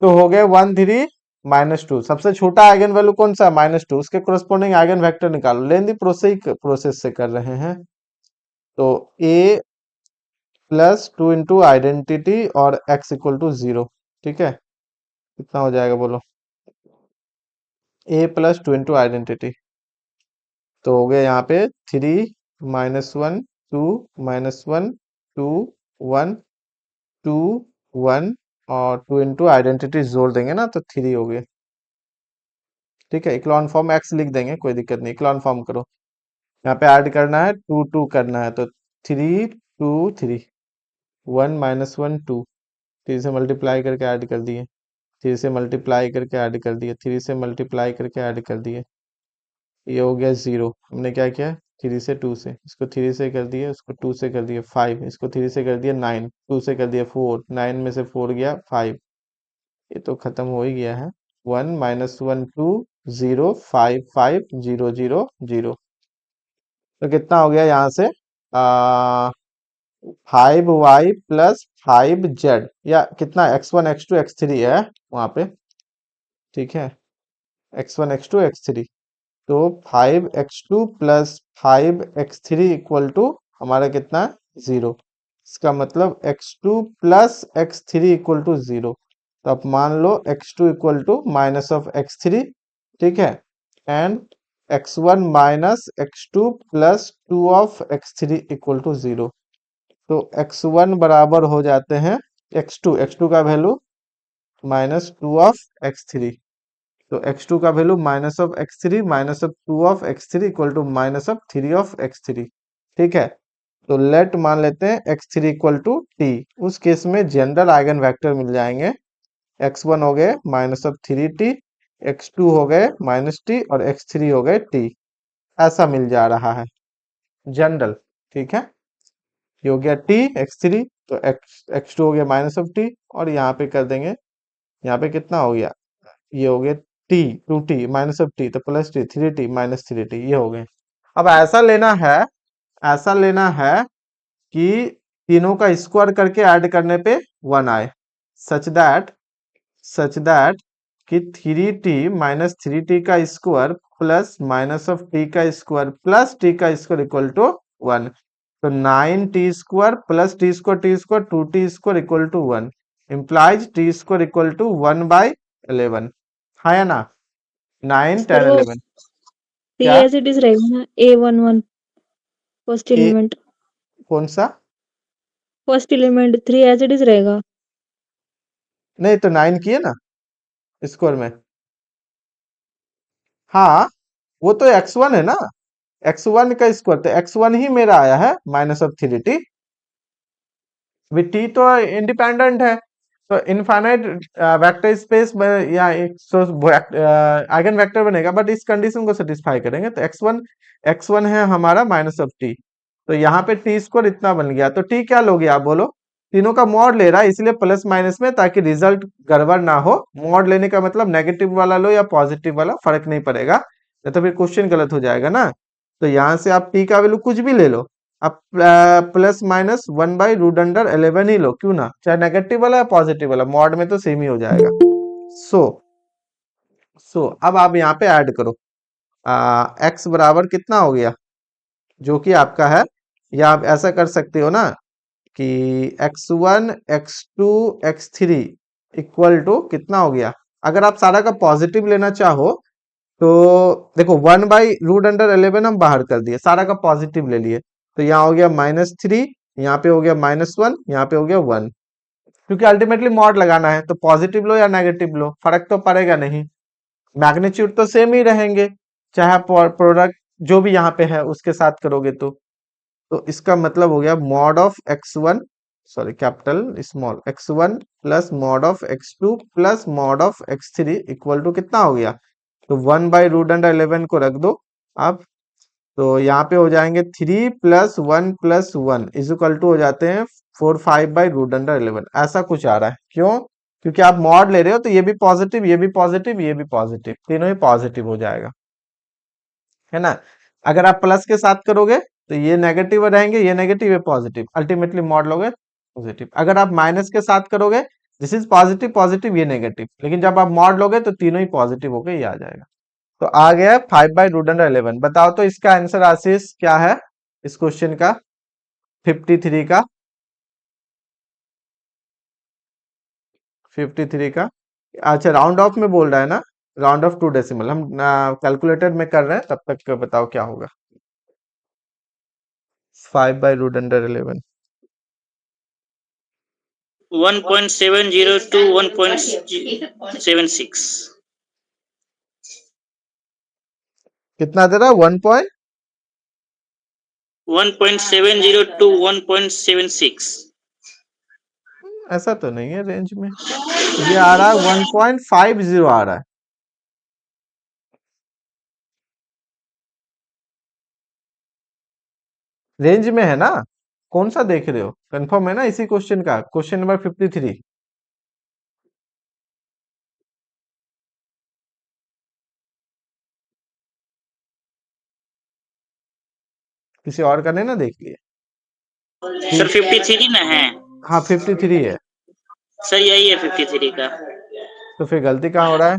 तो हो गए 1 3 -2। सबसे छोटा आइगन वैल्यू कौन सा है, -2, उसके कोरस्पोंडिंग आइगन वेक्टर निकालो, लेंदी प्रोसेस से कर रहे हैं, तो a प्लस 2 इंटू आइडेंटिटी और x इक्वल टू 0, ठीक है, कितना हो जाएगा बोलो, a प्लस 2 इंटू आइडेंटिटी, तो हो गया यहाँ पे 3 -1 2 -1 2 1 2 1, और 2 इंटू आइडेंटिटी जोड़ देंगे ना तो 3 हो गए, ठीक है, इक्लॉन फॉर्म x लिख देंगे, कोई दिक्कत नहीं, इक्लॉन फॉर्म करो, यहाँ पे ऐड करना है 2 2 करना है, तो 3 2 3 1 -1 2, 3 से मल्टीप्लाई करके ऐड कर दिए, 3 से मल्टीप्लाई करके ऐड कर दिए, 3 से मल्टीप्लाई करके ऐड कर दिए, ये हो गया 0। हमने क्या किया, 3 से 2 से, इसको 3 से कर दिए, उसको 2 से कर दिए 5, इसको 3 से कर दिया 9, 2 से कर दिया 4, 9 में से 4 गया 5, ये तो खत्म हो ही गया है, 1 -1 2 0 5 5 0 0 0, तो कितना हो गया यहाँ से, 5y प्लस 5z, या कितना x1 x2 x3 है वहां पे, ठीक है, x1 x2 x3, तो 5x2 plus 5x3 equal to हमारा कितना है 0। इसका मतलब x2 plus x3 equal to 0। तो आप मान लो x2 equal to minus of x3, ठीक है, and x1 minus x2 plus 2 of x3 equal to 0। तो x1 बराबर हो जाते हैं x2 का वैल्यू माइनस 2 ऑफ x3, तो x2 का value minus of x3 minus of 2 of x3 equal to minus of 3 of x3, ठीक है। तो लेट मान लेते हैं x3 इक्वल टू t, उस केस में जनरल आइगन वेक्टर मिल जाएंगे, x1 हो गए माइनस ऑफ 3t, x2 हो गए माइनस t और x3 हो गए t, ऐसा मिल जा रहा है जनरल, ठीक है। ये हो गया t x3, तो x2 हो गया माइनस ऑफ t, और यहाँ पे कर देंगे, यहाँ पे कितना हो गया, ये हो गया t 2t minus of t, तो plus t 3t minus 3t, ये हो गए। अब ऐसा लेना है कि तीनों का स्क्वायर करके ऐड करने पे 1 आए, सच दैट कि 3t माइनस 3t का square plus minus of t का स्क्वायर प्लस t का स्क्वायर इक्वल टू 1। तो 9t square plus t square 2t square equal to 1 implies t square equal to 1/11, हाँ या ना, 9 सर 10 वो 11 सी क्या एज इट इज रहेगा ना, A11 फर्स्ट ए एलिमेंट, कौन सा, first element 3 as it is रहेगा। नहीं तो 9 किए ना स्क्वायर में, हाँ वो तो x1 है ना, x1 का स्क्वायर, तो x1 ही मेरा आया है minus of 3t, with t तो इंडिपेंडेंट है, तो इनफाइनाइट वेक्टर स्पेस में या एक आइगन वेक्टर बनेगा, बट इस कंडीशन को सेटिस्फाई करेंगे, तो x1 है हमारा माइनस ऑफ t, तो यहाँ पे t स्क्वायर इतना बन गया, तो t क्या लोगे आप बोलो, तीनों का मॉड ले रहा है इसलिए प्लस माइनस में, ताकि रिजल्ट गड़बड़ ना हो, मॉड लेने का मतलब नेगेटिव वाला लो या पॉजिटिव वाला फर्क नहीं पड़ेगा, नहीं तो फिर क्वेश्चन गलत हो जाएगा ना। तो यहाँ से आप t का वैल्यू कुछ भी ले लो, आप प्लस माइनस 1/√11 ही लो, क्यों ना, चाहे नेगेटिव वाला या पॉजिटिव वाला, मॉड में तो सेम ही हो जाएगा। सो अब आप यहाँ पे ऐड करो, x बराबर कितना हो गया, जो कि आपका है, या आप ऐसा कर सकते हो ना कि x1 x2 x3 equal to कितना हो गया, अगर आप सारा का पॉजिटिव लेना चाहो तो देखो 1/√11 हम बाहर कर दिए, सारा का पॉजिटिव ले लिए, तो यहाँ हो गया -3, यहाँ पे हो गया -1, यहाँ पे हो गया 1, क्योंकि अल्टीमेटली मॉड लगाना है, तो पॉजिटिव लो या नेगेटिव लो फर्क तो पड़ेगा नहीं, मैग्नीट्यूड तो सेम ही रहेंगे, चाहे प्रोडक्ट जो भी यहाँ पे है उसके साथ करोगे तो इसका मतलब हो गया mod of x1, sorry capital small x1 plus mod of x2 plus mod of x3 equal to कितना हो गया, तो 1/√11 को रख दो आप, तो यहाँ पे हो जाएंगे 3 plus 1 plus 1 is equal to हो जाते हैं 4 5/√11, ऐसा कुछ आ रहा है, क्यों, क्योंकि आप मॉड ले रहे हो, तो ये भी पॉजिटिव ये भी पॉजिटिव ये भी पॉजिटिव, तीनों ही पॉजिटिव हो जाएगा, है ना। अगर आप प्लस के साथ करोगे तो ये नेगेटिव रहेंगे, ये नेगेटिव ये पॉजिटिव, अल्टीमेटली मॉड लोगे पॉजिटिव। अगर आप माइनस के साथ करोगे, दिस इज पॉजिटिव पॉजिटिव ये नेगेटिव, लेकिन जब आप मॉड लोगे तो तीनों ही पॉजिटिव होके ये आ जाएगा। तो आ गया 5/√11, बताओ तो इसका आंसर आशीष क्या है इस क्वेश्चन का, 53 का, 53 का, अच्छा राउंड ऑफ में बोल रहा है ना, राउंड ऑफ 2 डेसिमल, हम कैलकुलेटर में कर रहे हैं, तब तक बताओ क्या होगा, 5/√11 1.70 to 1.76. कितना दे रहा है 1.70 to 1.76. ऐसा तो नहीं है रेंज में, ये आ रहा है 1.50 आ रहा है, रेंज में है ना, कौन सा देख रहे हो, कंफर्म है ना इसी क्वेश्चन का, क्वेश्चन नंबर 53, किसी और का नहीं ना देख लिए, सर 53 ना है? हाँ 53 है, सर यही है 53 का। तो फिर गलती कहाँ हो रहा है?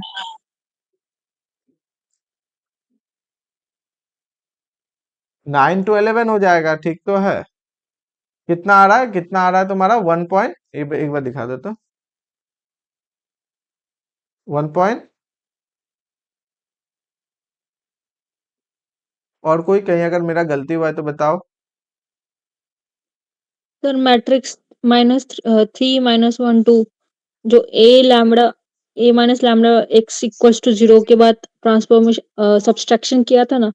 9 to 11 हो जाएगा, ठीक तो है। कितना आ रहा है, कितना आ रहा है तुम्हारा? 1 पॉइंट, एक बार दिखा दो तो। 1 पॉइंट, और कोई कहीं अगर मेरा गलती हुआ है तो बताओ। सर मैट्रिक्स -3 -1 2 जो A lambda A minus lambda x equals to 0 के बाद ट्रांसफॉर्मेशन सब्सट्रैक्शन किया था ना।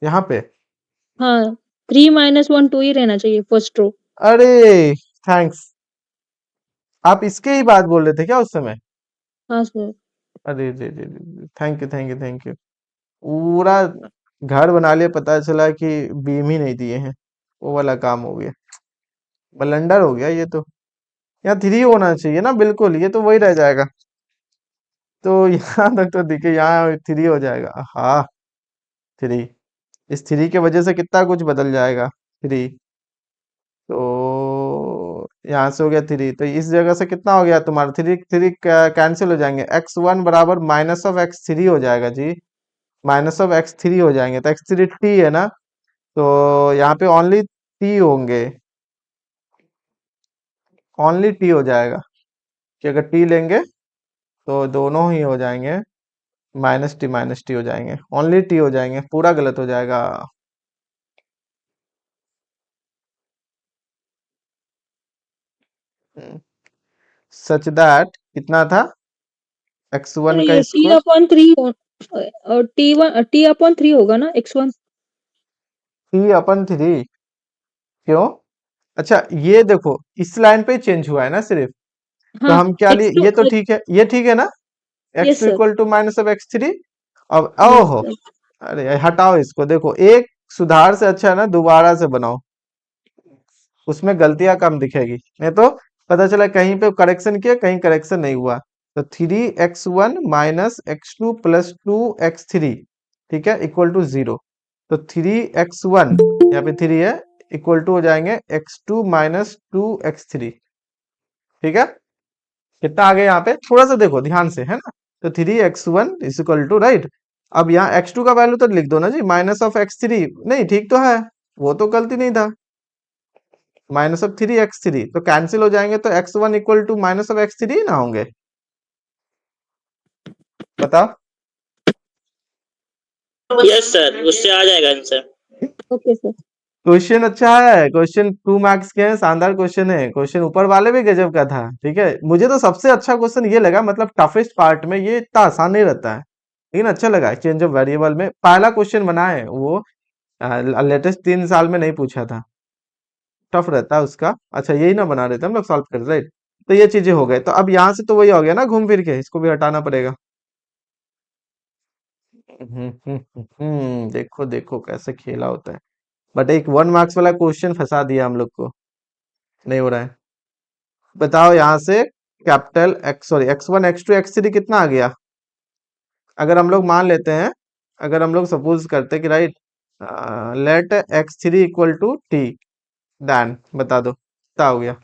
यहाँ पे हाँ 3 -1 2 ही रहना चाहिए फर्स्ट रो। अरे थैंक्स, आप इसके ही बात बोल रहे थे क्या उस समय? हाँ सर। अरे जी जी जी, thank you thank you thank you. पूरा घर बना लिया, पता चला कि बीम ही नहीं दिए हैं, वो वाला काम हो गया, ब्लंडर हो गया ये तो। यहाँ 3 होना चाहिए ना, बिल्कुल, ये तो वही रह जाएगा। तो यहाँ तक तो दिखे, यहाँ 3 हो जाएगा। हाँ 3, इस 3 की वजह से कितना कुछ बदल जाएगा। 3, तो यहाँ से हो गया 3, तो इस जगह से कितना हो गया तुम्हारा? 3 3 कैंसिल हो जाएंगे, x1 बराबर माइनस ऑफ x3 हो जाएगा जी, माइनस ऑफ x3 हो जाएंगे, तो x3 t है ना, तो यहाँ पे ओनली t होंगे, ओनली t हो जाएगा, कि अगर t लेंगे तो दोनों ही हो जाएंगे, माइनस टी हो जाएंगे, ओनली टी हो जाएंगे, पूरा गलत हो जाएगा। सच दैट कितना था? सर x1 का ये स्क्वायर और t/3 होगा ना x1। t/3, क्यों? अच्छा ये देखो, इस लाइन पे चेंज हुआ है ना सिर्फ, तो हाँ हम क्या लिए, x2 ये तो ठीक है, ये ठीक है ना, yes x2 sir. Equal to minus of x3। अब यस ओहो, सर। अरे हटाओ इसको, देखो एक सुधार से अच्छा है ना दोबारा से बनाओ, उसमें गलतियां कम दिखेगी, नहीं तो पता चला कहीं पे करेक्शन किया, कहीं करेक्शन नहीं हुआ। तो 3x1 minus x2 plus 2x3, ठीक है, इक्वल टू 0। तो 3x1 यहाँ पे 3 है, इक्वल टू हो जाएंगे x2 माइनस 2x3, ठीक है। कितना आ गया यहाँ पे, थोड़ा सा देखो ध्यान से, है ना। तो 3x1 is equal to, right. अब यहाँ x2 का वैल्यू तो लिख दो ना जी, माइनस ऑफ x3, नहीं ठीक तो है, वो तो गलती नहीं था, माइनस ऑफ 3x3, तो कैंसिल हो जाएंगे, तो x1 equal to minus of x3 ना होंगे, बताओ। यस सर, उससे आ जाएगा आंसर। Okay sir. क्वेश्चन अच्छा है, क्वेश्चन 2 मार्क्स के हैं, शानदार क्वेश्चन है, क्वेश्चन ऊपर वाले भी गजब का था, ठीक है। मुझे तो सबसे अच्छा क्वेश्चन ये लगा, मतलब टफेस्ट पार्ट में ये इतना आसान नहीं रहता है, लेकिन अच्छा लगा। चेंज ऑफ वेरिएबल में पहला क्वेश्चन बना है वो, लेटेस्ट 3 साल में नहीं पूछा था, टफ रहता है उसका। अच्छा यही ना बना रहे थे हम लोग, सॉल्व कर, राइट। तो ये चीजें हो गए, तो अब यहाँ से तो वही हो गया ना, घूम फिर के इसको भी हटाना पड़ेगा। देखो देखो कैसे खेला होता है, बट एक 1 मार्क्स वाला क्वेश्चन फंसा दिया हम लोग को, नहीं हो रहा है। बताओ यहाँ से capital x, sorry x1 x2 x3 कितना आ गया? अगर हम लोग मान लेते हैं, अगर हम लोग सपोज करते कि right, let x3 equal to T, then बता दो कितना हो गया।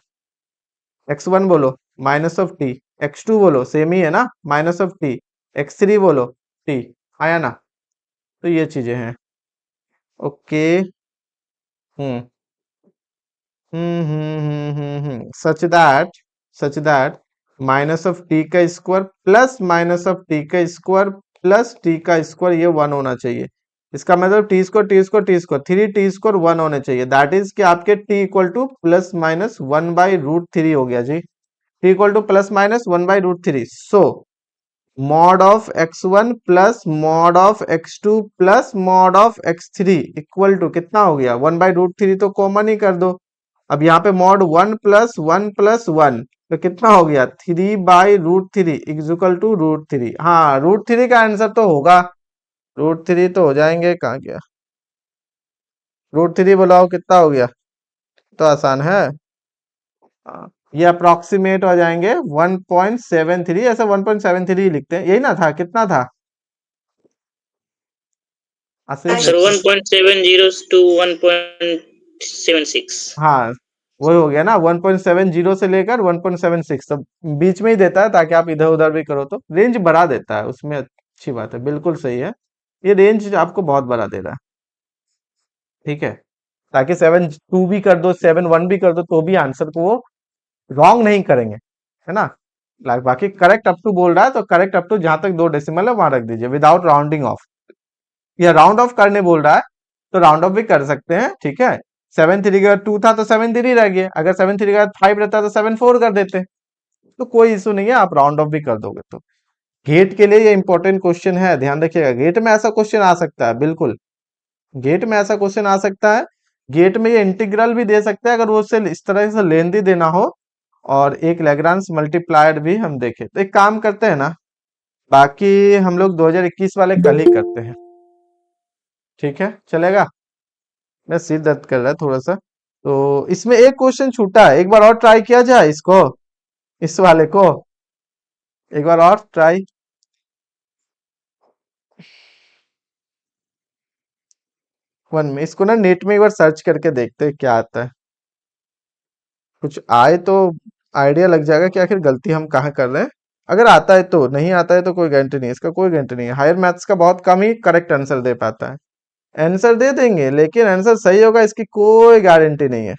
x1 बोलो माइनस ऑफ टी, x2 बोलो सेम ही है ना, माइनस ऑफ टी, x3 बोलो टी, आया ना। तो ये चीजें हैं, okay. Hmm such that minus of t का square plus minus of t का स्क्वायर प्लस टी का स्क्वायर, ये 1 होना चाहिए। इसका मतलब t square t square t square 3t² 1 होने चाहिए, दैट इज कि आपके t equal to plus minus 1/√3 हो गया जी, t equal to plus minus 1/√3। So mod of x1 plus mod of x2 plus mod of x3 equal to कितना हो गया, 1/√3, तो कॉमन ही कर दो। अब यहाँ पे मॉड 1 प्लस 1 प्लस 1, तो कितना हो गया, 3/√3 इक्वल टू √3। हाँ √3 का आंसर तो होगा, √3 तो हो जाएंगे, कहाँ गया √3, बुलाओ कितना हो गया, तो आसान है। हाँ, ये अप्रोक्सीमेट हो जाएंगे 1.73, ऐसा 1.73 लिखते हैं, यही ना था, कितना था आसिफ? Sir 1.70 to 1.76। हाँ वही हो गया ना 1.70 से लेकर 1.76, तो बीच में ही देता है ताकि आप इधर उधर भी करो तो रेंज बढ़ा देता है, उसमें अच्छी बात है, बिल्कुल सही है। ये रेंज आपको बहुत बड़ा दे रहा है, ठीक है, ताकि 7.2 भी कर दो 7.1 भी कर दो तो भी आंसर को वो रॉन्ग नहीं करेंगे, है ना। बाकी करेक्ट अप टू बोल रहा है तो करेक्ट अप टू जहां तक 2 डेसिमल है वहां रख दीजिए विदाउट राउंडिंग ऑफ। या राउंड ऑफ करने बोल रहा है तो राउंड ऑफ भी कर सकते हैं, ठीक है। 7.3 का 2 था तो 7.3 रह गया, अगर 7.3 का 5 रहता तो 7.4 कर देते, तो कोई इशू नहीं है, आप राउंड ऑफ भी कर दोगे तो। गेट के लिए ये इंपॉर्टेंट क्वेश्चन है, ध्यान रखिएगा, गेट में ऐसा क्वेश्चन आ सकता है, बिल्कुल गेट में ऐसा क्वेश्चन आ सकता है। गेट में ये इंटीग्रल भी दे सकते हैं अगर वो उससे इस तरह से लेंदी देना हो, और एक लैग्रांज मल्टीप्लायर भी हम देखें, तो एक काम करते हैं ना, बाकी हम लोग 2021 वाले कल ही करते हैं, ठीक है, चलेगा। मैं सिर दर्द कर रहा है थोड़ा सा, तो इसमें एक क्वेश्चन छूटा है, एक बार और ट्राई किया जाए इसको, इस वाले को एक बार और ट्राई। वन में इसको ना नेट में एक बार सर्च करके देखते हैं क्या आता है, कुछ आए तो आइडिया लग जाएगा कि आखिर गलती हम कहाँ कर रहे हैं। अगर आता है तो, नहीं आता है तो कोई गारंटी नहीं है, इसका कोई गारंटी नहीं है। हायर मैथ्स का बहुत कम ही करेक्ट आंसर दे पाता है, आंसर दे देंगे लेकिन आंसर सही होगा इसकी कोई गारंटी नहीं है।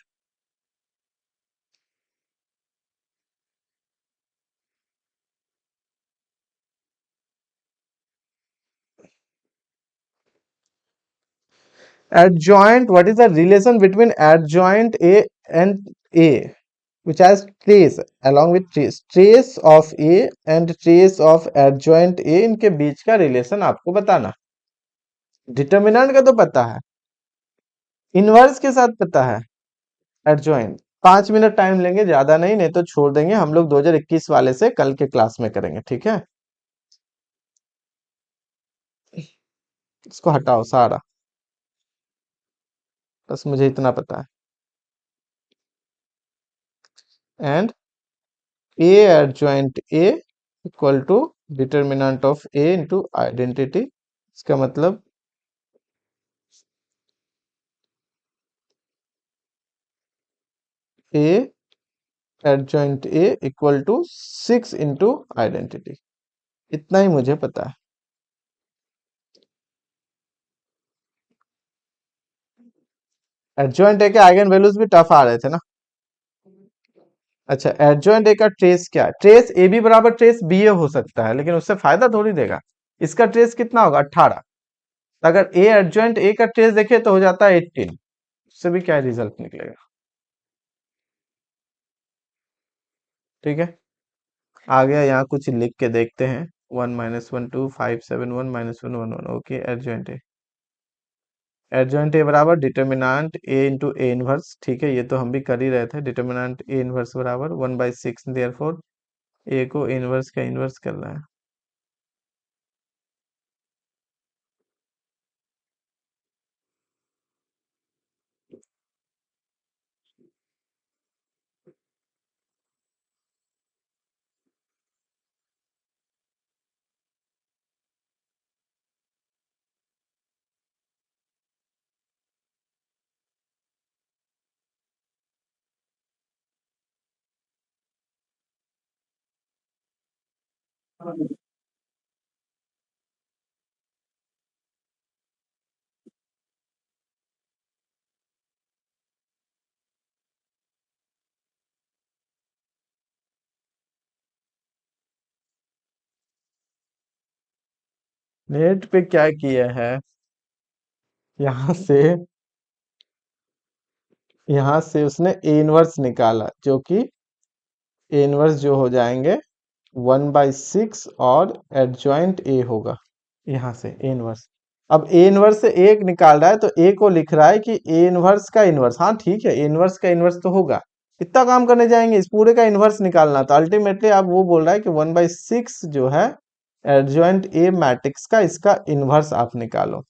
Adjoint, what is the relation between adjoint A and A, which has trace along with trace of A and trace of adjoint A, इनके बीच का रिलेशन आपको बताना। डिटर्मिनेंट का तो पता है, इनवर्स के साथ पता है, एडजॉइंट 5 मिनट टाइम लेंगे, ज्यादा नहीं, नहीं तो छोड़ देंगे, हम लोग 2021 वाले से कल के क्लास में करेंगे, ठीक है। इसको हटाओ सारा, बस मुझे इतना पता है। And A adjoint A equal to determinant of A into identity, इसका मतलब A adjoint A equal to 6 into identity, इतना ही मुझे पता है। एडजॉइंट ए के आइगन वैल्यूज भी टफ आ रहे थे ना। अच्छा, एडजॉइंट ए का ट्रेस क्या है, ट्रेस ए बी बराबर ट्रेस बी ए हो सकता है, लेकिन उससे फायदा थोड़ी देगा। इसका ट्रेस कितना होगा 18, अगर ए एडजॉइंट ए का ट्रेस देखे तो हो जाता है 18, उससे भी क्या रिजल्ट निकलेगा, ठीक है। आ गया, यहाँ कुछ लिख के देखते हैं, 1 - 1 2 5 7 1 - 1 1 1, ओके। एडजॉइंट ए बराबर determinant A into A inverse, ठीक है, ये तो हम भी कर ही रहे थे। डिटर्मिनेंट ए इनवर्स बराबर 1/6, देयरफॉर ए को इनवर्स का इनवर्स करना है। नेट पे क्या किया है, यहाँ से उसने ए इनवर्स निकाला, जो कि ए इनवर्स जो हो जाएंगे 1/6 और एडजॉइंट ए होगा, यहाँ से ए इनवर्स। अब ए इनवर्स से ए निकाल रहा है तो ए को लिख रहा है कि ए इनवर्स का इनवर्स, हाँ ठीक है, ए इनवर्स का इनवर्स तो होगा। इतना काम करने जाएंगे, इस पूरे का इनवर्स निकालना, तो अल्टीमेटली आप वो बोल रहा है कि 1/6 जो है एडजॉइंट ए मैट्रिक्स का, इसका इनवर्स आप निकालो।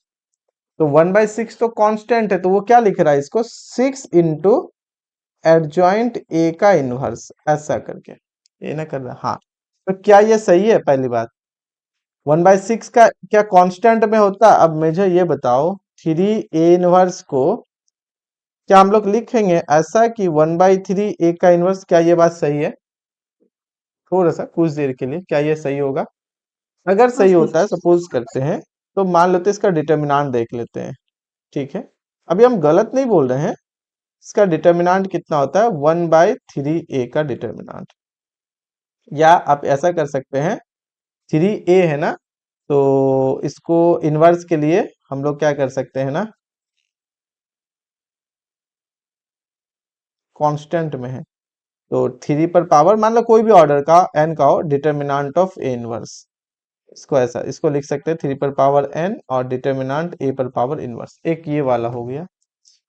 तो 1/6 तो कांस्टेंट है, तो वो क्या लिख रहा है इसको 6 इंटू एडजॉइंट ए का इनवर्स, ऐसा करके ये ना कर रहा, हाँ। तो क्या ये सही है, पहली बात 1/6 का क्या कांस्टेंट में होता, अब मुझे ये बताओ 3 ए इनवर्स को क्या हम लोग लिखेंगे ऐसा कि 1/3 ए का इनवर्स? क्या ये बात सही है? थोड़ा सा कुछ देर के लिए क्या ये सही होगा? अगर हाँ सही सर। होता है, सपोज करते हैं, तो मान लेते हैं इसका डिटर्मिनेंट देख लेते हैं। ठीक है, अभी हम गलत नहीं बोल रहे हैं। इसका डिटर्मिनेंट कितना होता है? 1/3 ए का डिटर्मिनेंट। या आप ऐसा कर सकते हैं, 3a है ना, तो इसको इनवर्स के लिए हम लोग क्या कर सकते हैं ना, कांस्टेंट में है, तो 3 पर पावर मान लो कोई भी ऑर्डर का n का हो, डिटर्मिनेंट ऑफ ए इनवर्स, इसको ऐसा इसको लिख सकते हैं 3 पर पावर n और डिटर्मिनेंट a पर पावर इनवर्स। एक ये वाला हो गया।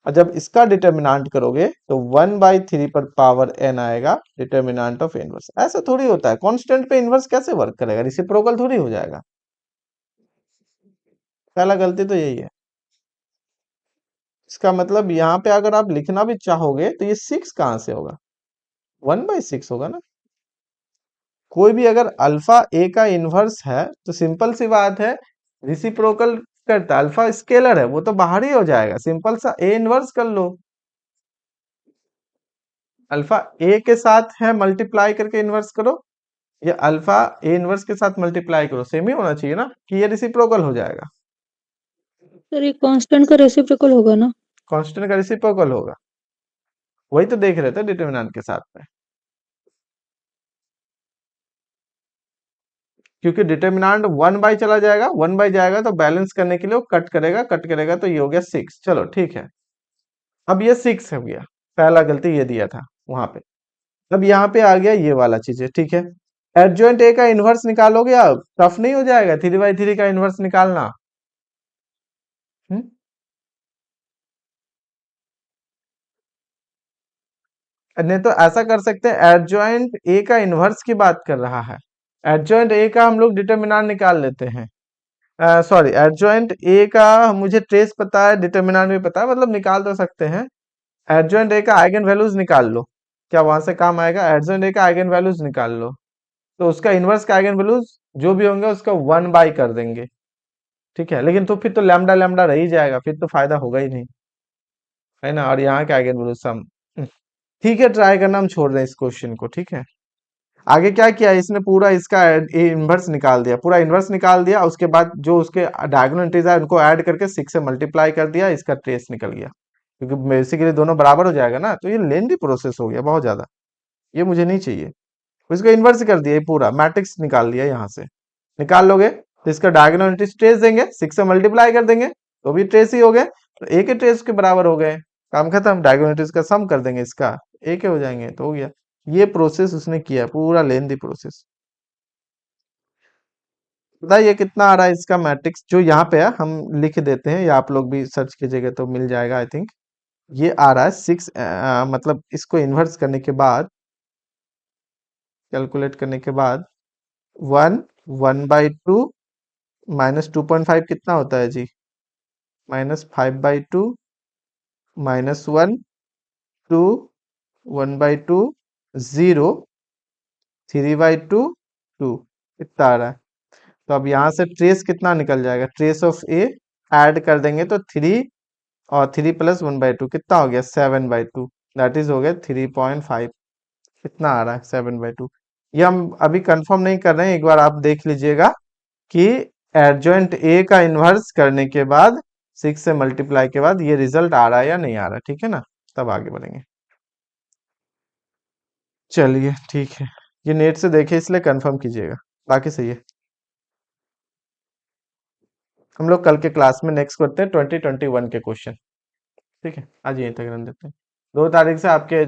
और जब इसका डिटर्मिनेंट करोगे तो 1/3 पर पावर n आएगा डिटर्मिनेंट ऑफ इनवर्स। ऐसा थोड़ी होता है, कांस्टेंट पे इनवर्स कैसे वर्क करेगा? रेसिप्रोकल थोड़ी हो जाएगा। पहला गलती तो यही है। इसका मतलब यहाँ पे अगर आप लिखना भी चाहोगे तो ये 6 कहाँ से होगा? 1/6 होगा ना। कोई भी अगर अल्फा ए का इनवर्स है तो सिंपल सी बात है, रिसिप्रोकल करता है। अल्फा स्केलर है, वो तो बाहर ही हो जाएगा। सिंपल सा ए इनवर्स कर लो, अल्फा ए के साथ है मल्टीप्लाई करके इनवर्स करो, या अल्फा ए इनवर्स के साथ मल्टीप्लाई करो, सेम ही होना चाहिए ना, कि ये रिसिप्रोकल हो जाएगा। सर ये कांस्टेंट का रेसिप्रोकल होगा ना? कांस्टेंट का रिसिप्रोकल होगा, वही तो देख रहे थे डिटर्मिनेंट के साथ में। क्योंकि डिटर्मिनेंट 1 चला जाएगा, 1 जाएगा तो बैलेंस करने के लिए वो कट करेगा, कट करेगा तो ये हो गया 6। चलो ठीक है, अब ये 6 हो गया। पहला गलती ये दिया था वहां पे। अब यहाँ पे आ गया ये वाला चीज है, ठीक है। एडजॉइंट ए का इनवर्स निकालोगे, अब टफ नहीं हो जाएगा 3/3 का इनवर्स निकालना। हम्म? नहीं तो ऐसा कर सकते हैं, एडजॉइंट ए का इनवर्स की बात कर रहा है, एडजॉइंट ए का हम लोग डिटर्मिनेंट निकाल लेते हैं। सॉरी, एडजॉइंट ए का मुझे ट्रेस पता है, डिटर्मिनेंट भी पता है, मतलब निकाल तो सकते हैं। एडजॉइंट ए का आइगन वैल्यूज निकाल लो, क्या वहां से काम आएगा? एडजॉइंट ए का आइगन वैल्यूज निकाल लो, तो उसका इनवर्स का आइगन वैल्यूज जो भी होंगे उसका 1 कर देंगे। ठीक है, लेकिन तो फिर तो लैम्डा लैम्डा रह ही जाएगा, फिर तो फायदा होगा ही नहीं, है ना। और यहाँ के आइगन वैल्यूज हम ठीक है, ट्राई करना हम छोड़ दें इस क्वेश्चन को। ठीक है, आगे क्या किया इसने? पूरा इसका इनवर्स निकाल दिया, पूरा इनवर्स निकाल दिया। उसके बाद जो उसके डायगोनल एंट्रीज है उनको ऐड करके 6 से मल्टीप्लाई कर दिया, इसका ट्रेस निकल गया। क्योंकि बेसिकली दोनों बराबर हो जाएगा ना, तो ये लेंदी प्रोसेस हो गया बहुत ज्यादा, ये मुझे नहीं चाहिए। इसको इन्वर्स कर दिया, ये पूरा मैट्रिक्स निकाल दिया। यहाँ से निकाल लोगे तो इसका डायगोनल एंट्रीज ट्रेस देंगे, 6 से मल्टीप्लाई कर देंगे तो भी ट्रेस ही हो गए, तो एक ही ट्रेस के बराबर हो गए, काम खत्म। डायगोनल एंट्रीज का सम कर देंगे, इसका एक ही हो जाएंगे, तो हो गया। ये प्रोसेस उसने किया, पूरा लेंदी प्रोसेस। बताइए कितना आ रहा है इसका मैट्रिक्स? जो यहाँ पे है हम लिख देते हैं, या आप लोग भी सर्च कीजिएगा तो मिल जाएगा आई थिंक। ये आ रहा है 6, मतलब इसको इन्वर्स करने के बाद, कैलकुलेट करने के बाद 1/2 माइनस 2.5 कितना होता है जी? -5/2 -1 2 1/2 0 3/2 2 कितना आ रहा है? तो अब यहाँ से ट्रेस कितना निकल जाएगा? ट्रेस ऑफ ए ऐड कर देंगे तो 3, और 3 + 1/2 कितना हो गया? 7/2, दैट इज हो गया 3.5। कितना आ रहा है? 7/2। ये हम अभी कंफर्म नहीं कर रहे हैं, एक बार आप देख लीजिएगा कि एडजॉइंट ए का इन्वर्स करने के बाद 6 से मल्टीप्लाई के बाद ये रिजल्ट आ रहा है या नहीं आ रहा है, ठीक है ना। तब आगे बढ़ेंगे। चलिए ठीक है, ये नेट से देखे इसलिए कंफर्म कीजिएगा, बाकी सही है। हम लोग कल के क्लास में नेक्स्ट करते हैं 2021 के क्वेश्चन। ठीक है, आज यहीं तक रन देते हैं। 2 तारीख से आपके